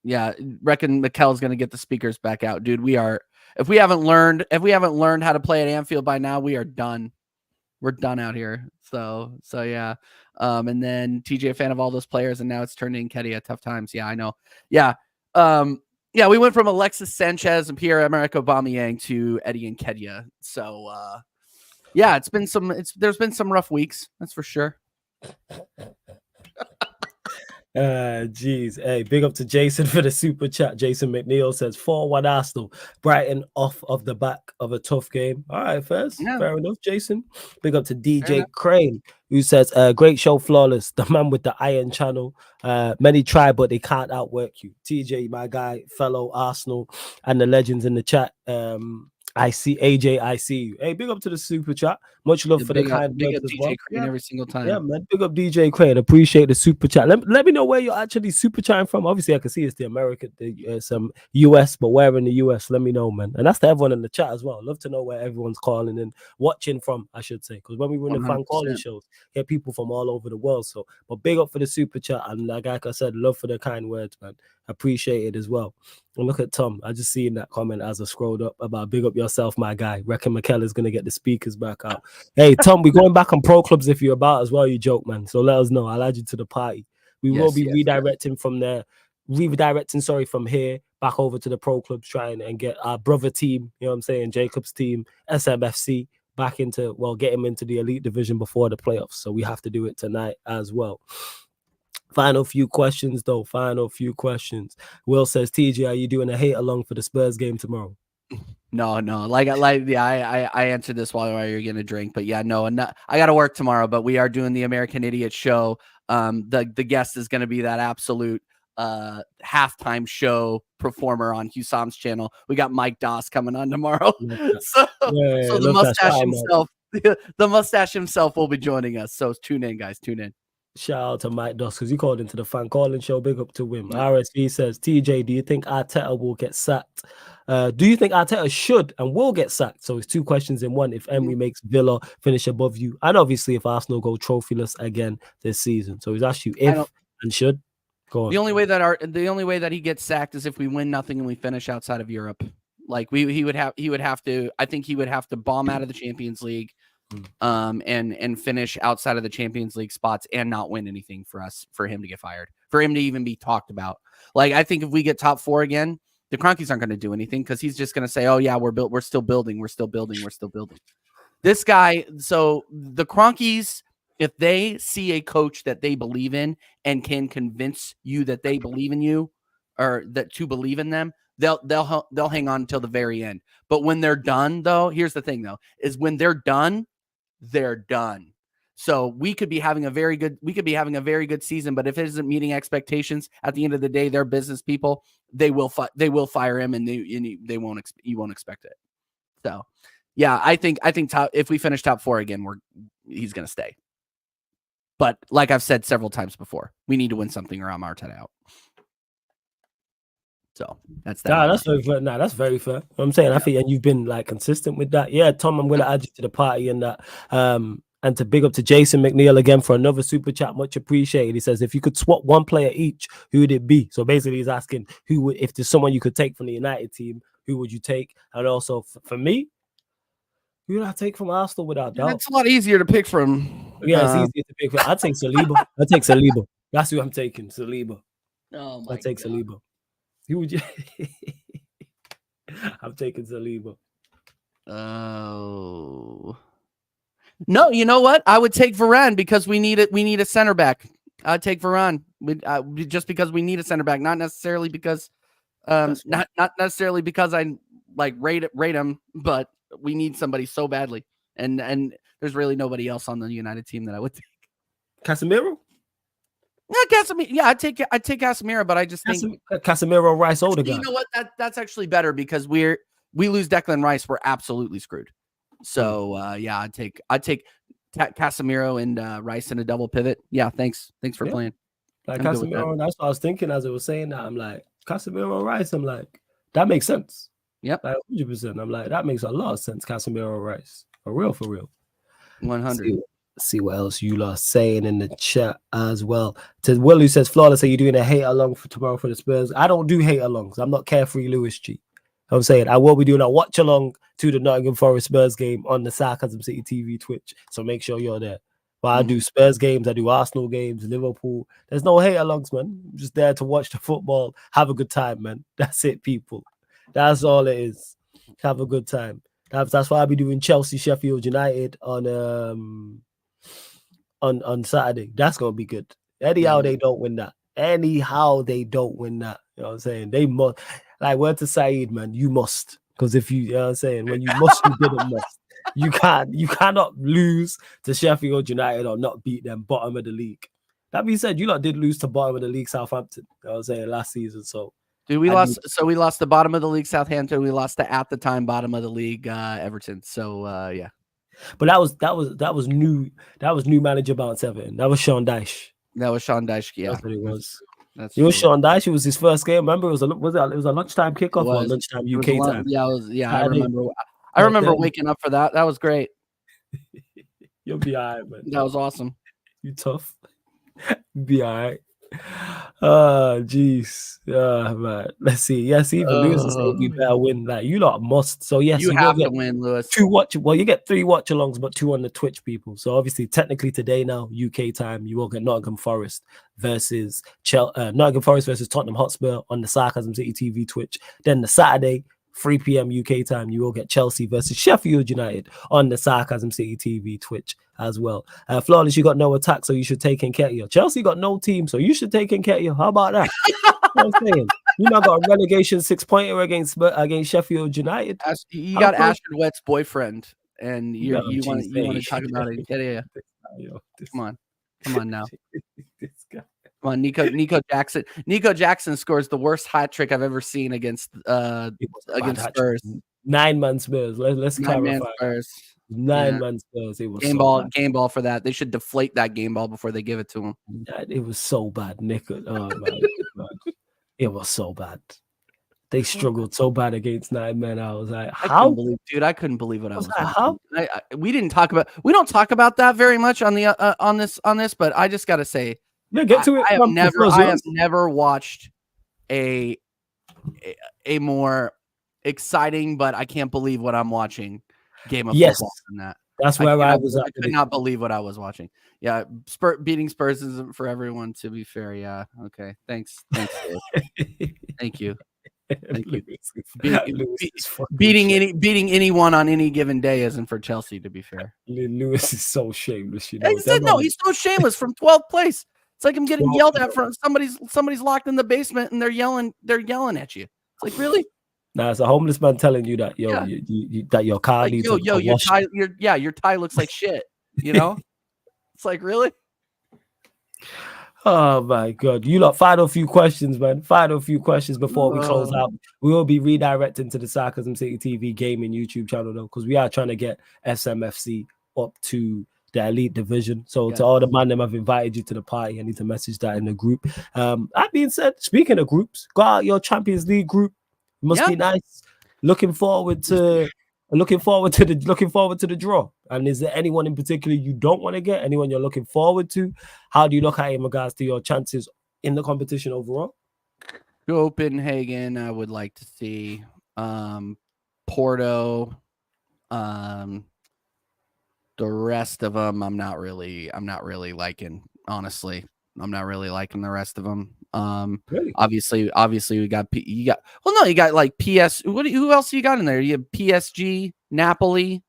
Yeah, reckon Mikel's gonna get the speakers back out. Dude, if we haven't learned how to play at Anfield by now, we are done. We're done out here. So yeah. And then TJ, a fan of all those players, and now it's turned to Nketiah. Tough times. Yeah, I know. Yeah. Yeah, we went from Alexis Sanchez and Pierre-Emerick Aubameyang to Eddie Nketiah. So yeah, there's been some rough weeks, that's for sure. Geez. Hey, big up to Jason for the super chat. Jason McNeil says 4-1 Arsenal. Brighton off of the back of a tough game. All right, fair enough, Jason. Big up to DJ Crane, who says great show, flawless. The man with the iron channel. Many try, but they can't outwork you. TJ, my guy, fellow Arsenal, and the legends in the chat. I see AJ. I see you. Hey, big up to the super chat. Much love for the kind words as well. Crane every single time. Yeah, man. Big up DJ Crane. Appreciate the super chat. Let me know where you're actually super chatting from. Obviously, I can see it's the American, some US, but where in the US? Let me know, man. And that's to everyone in the chat as well. Love to know where everyone's calling and watching from, I should say, because when we run the fan calling shows, get people from all over the world. So, but big up for the super chat, and like I said, love for the kind words, man. Appreciate it as well. And look at Tom. I just seen that comment as I scrolled up about big up yourself, my guy. Reckon Mikel is gonna get the speakers back out. Hey, Tom, we're going back on pro clubs if you're about as well, you joke, man. So let us know. I'll add you to the party. We will be redirecting from here back over to the pro clubs, trying and get our brother team, you know what I'm saying, Jacob's team, SMFC, back into, get him into the elite division before the playoffs. So we have to do it tonight as well. Final few questions, though. Will says, TJ, are you doing a hate along for the Spurs game tomorrow? No. I answered this while you're getting a drink, but yeah, no, and I got to work tomorrow, but we are doing the American Idiot show. The guest is going to be that absolute halftime show performer on Husam's channel. We got Mike Doss coming on tomorrow. So the mustache himself, will be joining us. So tune in, guys. Tune in. Shout out to Mike Doss because he called into the fan calling show. Big up to him. RSV says, TJ, do you think Arteta will get sacked? Do you think Arteta should and will get sacked? So it's 2 questions in one. If Emery makes Villa finish above you, and obviously if Arsenal go trophyless again this season. So he's asked you if and should. Go on. The only way that he gets sacked is if we win nothing and we finish outside of Europe. Like he would have to. I think he would have to bomb out of the Champions League. And finish outside of the Champions League spots and not win anything for him to get fired, for him to even be talked about. Like, I think if we get top 4 again, the Cronkies aren't going to do anything because he's just going to say, oh yeah, we're still building. This guy. So the Cronkies, if they see a coach that they believe in and can convince you that they believe in you or that to believe in them, they'll hang on until the very end. But when they're done, though, here's the thing, though, is when they're done. They're done. So we could be having a very good season, but if it isn't meeting expectations, at the end of the day, they're business people. They will fire him, and you won't expect it. So, yeah, I think if we finish top 4 again, he's gonna stay. But like I've said several times before, we need to win something or I'm Arteta out. So that's that. That's very fair. That's very fair. I'm saying, I think, and you've been like consistent with that. Yeah, Tom, I'm gonna add you to the party and that. And to big up to Jason McNeil again for another super chat, much appreciated. He says, if you could swap one player each, who would it be? So basically, he's asking if there's someone you could take from the United team, who would you take? And also for me, who would I take from Arsenal without doubt? It's a lot easier to pick from. Yeah, it's easier to pick from. I'd take Saliba. That's who I'm taking. Saliba. Oh my! I take God. Saliba. Who would you? I'm taking Saliba. Oh. No, you know what? I would take Varane because we need it. We need a center back. I'd take Varane just because we need a center back, not necessarily because, not necessarily because I like rate him, but we need somebody so badly, and there's really nobody else on the United team that I would take. Casemiro. Yeah, Casemiro. Yeah, I take Casemiro, but I just think Casemiro, Rice, Odegaard. You know what? That's actually better because we lose Declan Rice, we're absolutely screwed. So yeah, I'd take Casemiro and Rice in a double pivot. Yeah, thanks for playing. Like Casemiro, that's what I was thinking as I was saying that. I'm like, Casemiro, Rice. I'm like, that makes sense. Yep, like 100%. I'm like, that makes a lot of sense. Casemiro, Rice, for real. 100. See what else you are saying in the chat as well. To Will, who says, Flawless, are you doing a hate along for tomorrow for the Spurs? I don't do hate alongs. I'm not Carefree Lewis G. I'm saying I will be doing a watch along to the Nottingham Forest Spurs game on the Sarcasm City TV Twitch. So make sure you're there. But I do Spurs games, I do Arsenal games, Liverpool. There's no hate alongs, man. I'm just there to watch the football, have a good time, man. That's it, people. That's all it is. Have a good time. That's why I'll be doing Chelsea, Sheffield United on Saturday. That's gonna be good. Anyhow, they don't win that. You know what I'm saying? They must, like, word to Saeed, man, you must. Because if you know what I'm saying, when you must, you didn't must. You cannot lose to Sheffield United or not beat them bottom of the league. That being said, you lot did lose to bottom of the league Southampton, you know what I'm saying, last season. So dude, we lost the bottom of the league Southampton. We lost the at the time bottom of the league Everton. So yeah. But that was new manager bounce Everton. That was Sean Dyche. Yeah. That's what it was. It was Sean Dyche. It was his first game. Remember, it was a lunchtime kickoff or lunchtime UK time. Yeah, I remember waking up for that. That was great. You'll be all right, man. That was awesome. You tough. Be all right. Oh, jeez. Man. Let's see. Yes, even Lewis is saying we better win. Like, you lot must. So yes, you have to win, Lewis. You get 3 watch alongs, but 2 on the Twitch, people. So obviously, technically today now, UK time, you will get Nottingham Forest versus Nottingham Forest versus Tottenham Hotspur on the Sarcasm City TV Twitch. Then the Saturday, 3 p.m. UK time, you will get Chelsea versus Sheffield United on the Sarcasm City TV Twitch as well. Flawless, you got no attack, so you should take Nketiah. Chelsea got no team, so you should take Nketiah. How about that? I'm saying, you now got a relegation 6-pointer against Sheffield United. You got Ashford Wett's boyfriend, and you want to talk about Nketiah. Come on now. Come on, Nico Jackson. Nico Jackson scores the worst hat trick I've ever seen against Spurs. 9-man Spurs. Let's clarify. Spurs. Nine man Spurs. It was Game so ball, bad. game ball for that. They should deflate that game ball before they give it to him. It was so bad, Nick. Oh my God. It was so bad. They struggled so bad against 9 men. I was like, how? I couldn't believe what I was like, watching. how? We don't talk about that very much on the on this, but I just gotta say, Yeah, get to it. I have never watched a more exciting, but I can't believe what I'm watching game of football than that. That's where I was at. I could not believe what I was watching. Yeah, beating Spurs isn't for everyone, to be fair. Yeah. Okay. Thanks. Thank you. Thank you. Beating anyone on any given day isn't for Chelsea, to be fair. Lewis is so shameless, you know. He's so shameless from 12th place. It's like I'm getting yelled at from somebody's locked in the basement and they're yelling at you. It's like, really? Nah, it's a homeless man telling you that that your car needs a wash. Your tie looks like shit. You know? It's like, really? Oh my God. You lot, final few questions, man. Final few questions before we close out. We will be redirecting to the Sarcasm City TV gaming YouTube channel though, because we are trying to get SMFC up to the elite division. So to all the man them I've invited you to the party, I need to message that in the group. That being said, speaking of groups, go out your Champions League group. It must be nice. Looking forward to the draw. And is there anyone in particular you don't want to get? Anyone you're looking forward to? How do you look at it in regards to your chances in the competition overall? Copenhagen, I would like to see. Porto. The rest of them, I'm not really liking. Honestly, I'm not really liking the rest of them. Really? Obviously, we got you got like PS. Who else you got in there? You have PSG, Napoli,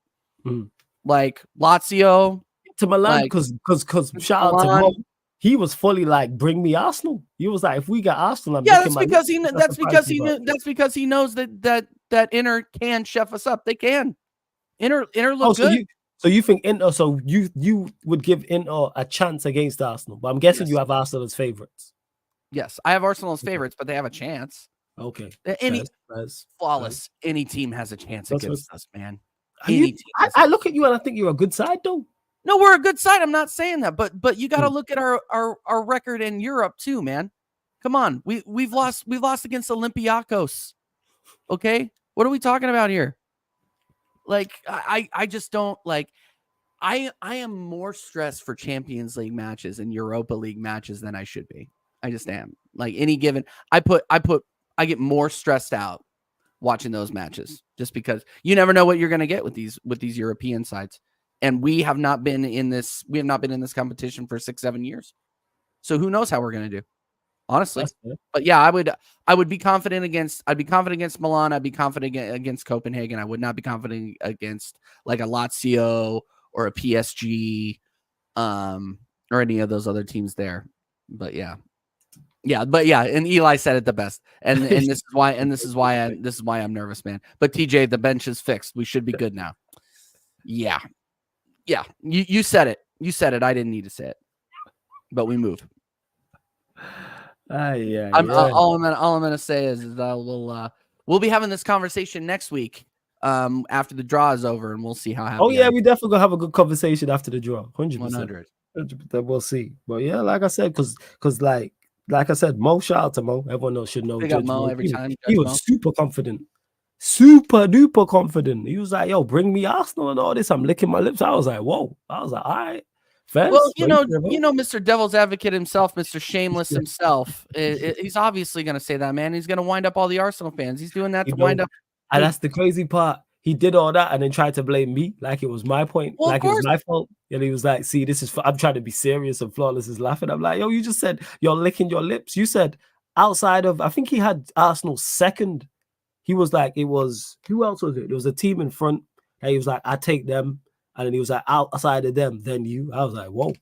like Lazio, to Milan, because shout out to Mo. He was fully like, bring me Arsenal. He was like, if we got Arsenal, that's because he knows that Inter can chef us up. They can. Inter look good. So you think Inter? So you would give Inter a chance against Arsenal? But I'm guessing you have Arsenal as favorites. Yes, I have Arsenal as favorites, but they have a chance. Okay. Flawless. Any team has a chance against us, man. I look at you and I think you're a good side, though. No, we're a good side. I'm not saying that, but you got to look at our record in Europe too, man. Come on, we've lost against Olympiacos. Okay, what are we talking about here? Like, I just don't like. I am more stressed for Champions League matches and Europa League matches than I should be. I just am. Like any given, I get more stressed out watching those matches just because you never know what you're going to get with these European sides. And we have not been in this competition for 6-7 years. So who knows how we're going to do, honestly. But yeah, I would be confident against Milan. I'd be confident against Copenhagen. I would not be confident against like a Lazio or a PSG, or any of those other teams there. But yeah. And Eli said it the best. And this is why I'm nervous, man. But TJ, the bench is fixed. We should be good now. Yeah. You said it. I didn't need to say it. But we moved. All I'm gonna say is we'll be having this conversation next week after the draw is over, and we'll see how happy. Oh yeah, we definitely gonna have a good conversation after the draw. 100%. We'll see. But yeah, like I said, because like I said, Mo, shout out to Mo. Everyone should know. Mo every time. He was super confident. Super duper confident. He was like, yo, bring me Arsenal and all this. I'm licking my lips. I was like, whoa. I was like, all right. Well, you know, Mr. Devil's Advocate himself, Mr. Shameless himself, he's obviously going to say that, man. He's going to wind up all the Arsenal fans. He's doing that to wind up. And that's the crazy part. He did all that and then tried to blame me like it was my point, like it was my fault. And he was like, see, I'm trying to be serious, and Flawless is laughing. I'm like, yo, you just said you're licking your lips. You said outside of, I think he had Arsenal second. He was like, who else was it? There was a team in front. And he was like, I take them. And then he was like, outside of them, then you. I was like, whoa.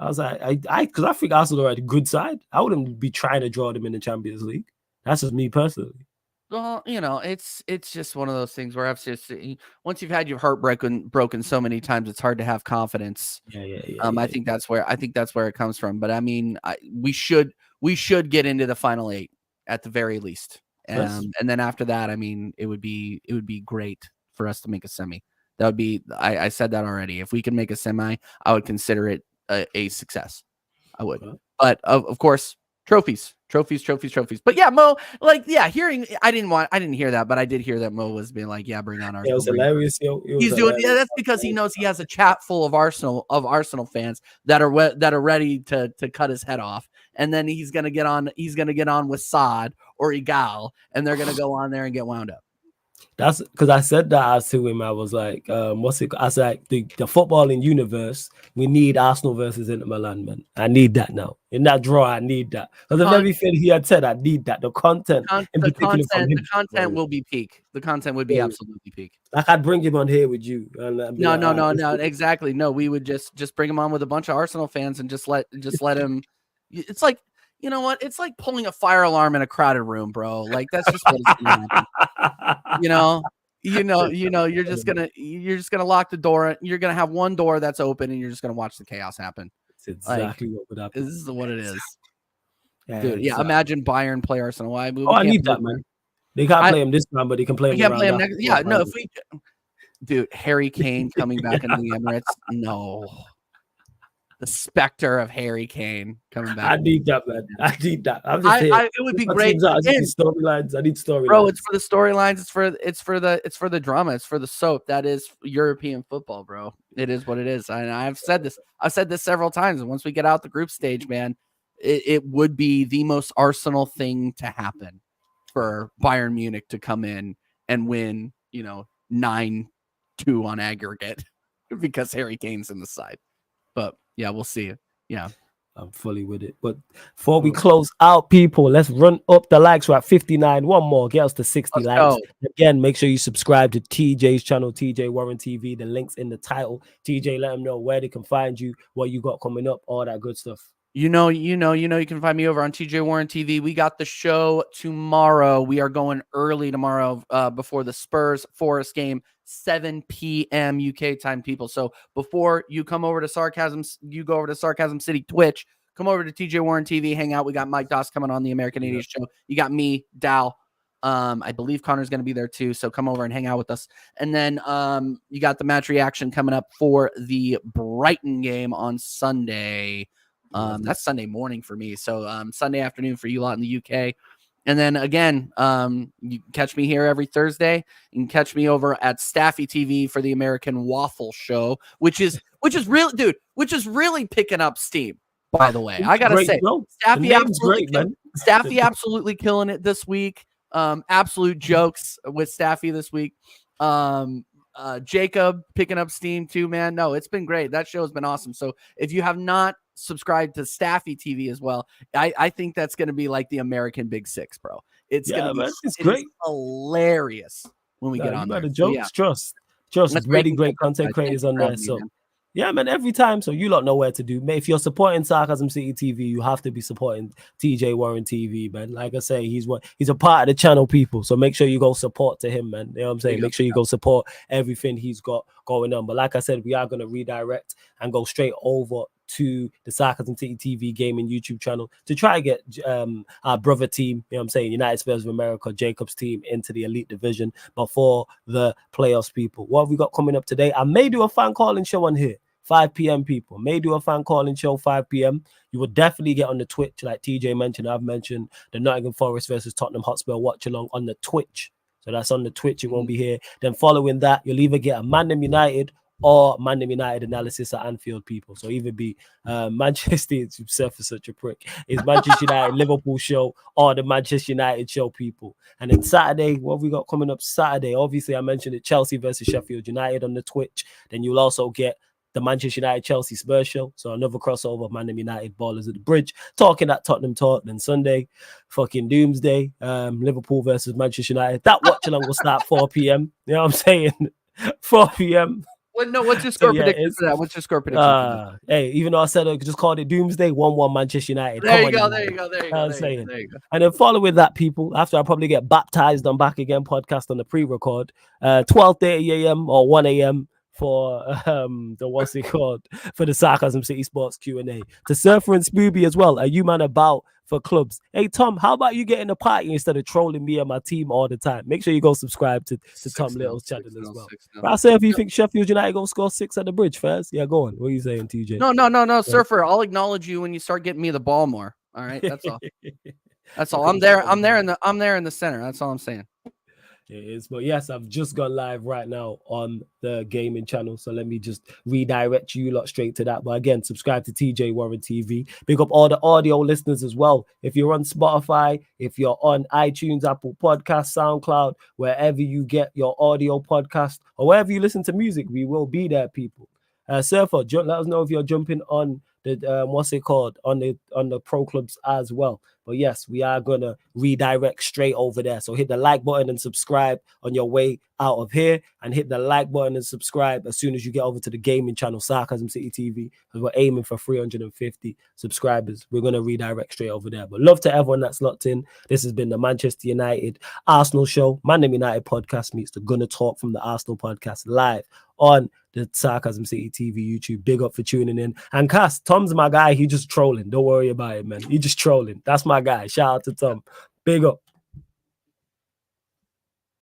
I was like, because I think Arsenal are at a good side. I wouldn't be trying to draw them in the Champions League. That's just me personally. Well, you know, it's just one of those things where once you've had your heart broken so many times, it's hard to have confidence. I think that's where it comes from. But I mean, we should get into the final 8 at the very least. And then after that, I mean, it would be great for us to make a semi. That would be. I said that already. If we can make a semi, I would consider it a success. I would. Okay. But of course, trophies. But yeah, Mo, like, yeah, hearing I didn't hear that, but I did hear that Mo was being like, yeah, bring on It was Arsenal. hilarious, yo. It was He's doing, hilarious. yeah, that's because he knows he has a chat full of Arsenal fans that are ready to cut his head off, and then he's gonna get on with Saad or Igal, and they're gonna go on there and get wound up. That's because I said that to him. I was like, what's it? I was like, the footballing universe, we need Arsenal versus Inter Milan, man. I need that now. In that draw, I need that. Because of everything he had said, I need that. The content, The content will be peak. The content would be absolutely peak. Like, I'd bring him on here with you. And No, exactly. No, we would just bring him on with a bunch of Arsenal fans and just let him. It's like, you know what? It's like pulling a fire alarm in a crowded room, bro. Like, that's just what it's gonna happen. You're just gonna lock the door. You're gonna have one door that's open, and you're just gonna watch the chaos happen. It's exactly what would happen. This is what it is, yeah, dude. Yeah, imagine Bayern play Arsenal. I need that, man. They can't play him this time, but they can play him. We can't play him next. Yeah, no. If we, dude, Harry Kane coming back into the Emirates, no. The specter of Harry Kane coming back. I need that, man. I need that. It would be great. I need storylines. Bro, it's for the storylines. It's for the drama. It's for the soap. That is European football, bro. It is what it is. And I've said this. I've said this several times. And once we get out the group stage, man, it would be the most Arsenal thing to happen for Bayern Munich to come in and win, 9-2 on aggregate because Harry Kane's in the side. But yeah, we'll see. Yeah, I'm fully with it. But before we close out, people, let's run up the likes. We're at 59. One more. Get us to 60 likes. Go. Again, make sure you subscribe to TJ's channel, TJ Warren TV. The link's in the title. TJ, let them know where they can find you, what you got coming up, all that good stuff. You can find me over on TJ Warren TV. We got the show tomorrow. We are going early tomorrow before the Spurs Forest game, 7 p.m. UK time, people. So before you come over to Sarcasm City Twitch, come over to TJ Warren TV, hang out. We got Mike Doss coming on the American 80s show. You got me, Dal. I believe Connor's going to be there too. So come over and hang out with us. And then you got the match reaction coming up for the Brighton game on Sunday. That's Sunday morning for me. So Sunday afternoon for you lot in the UK. And then again, you can catch me here every Thursday. You can catch me over at Staffy TV for the American Waffle Show, which is really picking up steam, by the way. I gotta say, Staffy absolutely killing it this week. Absolute jokes with Staffy this week. Jacob picking up steam too, man. No, it's been great. That show has been awesome. So if you have not subscribed to Staffy TV as well, I think that's going to be like the American Big Six, bro. It's going to be great, hilarious when we get on there. The jokes, trust. It's really great content creators on there. So. Yeah, man, every time. So you lot know where to do. If you're supporting Sarcasm City TV, you have to be supporting TJ Warren TV, man. Like I say, he's a part of the channel, people. So make sure you go support to him, man. You know what I'm saying? Make sure you go support everything he's got going on. But like I said, we are going to redirect and go straight over to the Sarcasm City TV gaming YouTube channel to try to get our brother team, you know what I'm saying, United Spurs of America, Jacob's team, into the elite division before the playoffs, people. What have we got coming up today? I may do a fan calling show on here. 5 p.m. people. May do a fan calling show 5 p.m. You will definitely get on the Twitch, like TJ mentioned. I've mentioned the Nottingham Forest versus Tottenham Hotspur watch along on the Twitch. So that's on the Twitch. It won't be here. Then following that, you'll either get a Man United or Man United analysis at Anfield, people. So either be Manchester, it's yourself for such a prick. It's Manchester United Liverpool show or the Manchester United show, people. And then Saturday, what have we got coming up Saturday? Obviously, I mentioned it, Chelsea versus Sheffield United on the Twitch. Then you'll also get the Manchester United Chelsea Spurs show. So another crossover of Man United Ballers at the Bridge. Talking at Tottenham Talk. Then Sunday, fucking Doomsday. Liverpool versus Manchester United. That watch along will start 4 p.m. You know what I'm saying? 4 p.m. What's your score prediction for that? What's your score prediction for that? Hey, even though I said I just called it Doomsday, 1-1 Manchester United. There you go. And then following that, people, after I probably get baptized on Back Again podcast on the pre-record, 12:30 a.m. or 1 a.m. for for the Sarcasm City Sports Q&A. To Surfer and Spooby as well. Are you man about for clubs. Hey, Tom, how about you getting a party instead of trolling me and my team all the time? Make sure you go subscribe to Tom 6-0, Little's channel 6-0, as well. 6-0. But I say, if you think Sheffield United going to score 6 at the bridge first, yeah, go on. What are you saying, TJ? No, Surfer. I'll acknowledge you when you start getting me the ball more. All right, that's all. That's all. I'm there in the center. That's all I'm saying. It is, but yes, I've just gone live right now on the gaming channel, so let me just redirect you lot straight to that. But again, subscribe to TJ Warren TV. Big up all the audio listeners as well. If you're on Spotify, if you're on iTunes, Apple Podcasts, SoundCloud, wherever you get your audio podcast or wherever you listen to music, we will be there, people. Surfer, let us know if you're jumping on the what's it called, on the pro clubs as well. But yes, we are gonna redirect straight over there. So hit the like button and subscribe on your way out of here, and hit the like button and subscribe as soon as you get over to the gaming channel, Sarcasm City TV, because we're aiming for 350 subscribers. We're gonna redirect straight over there. But love to everyone that's locked in. This has been the Manchester United Arsenal show. Man United podcast meets the Gonna Talk from the Arsenal podcast live on the Sarcasm City TV YouTube. Big up for tuning in. And Cass, Tom's my guy. He just trolling. Don't worry about it, man. He just trolling. That's my guy. Shout out to Tom. Big up.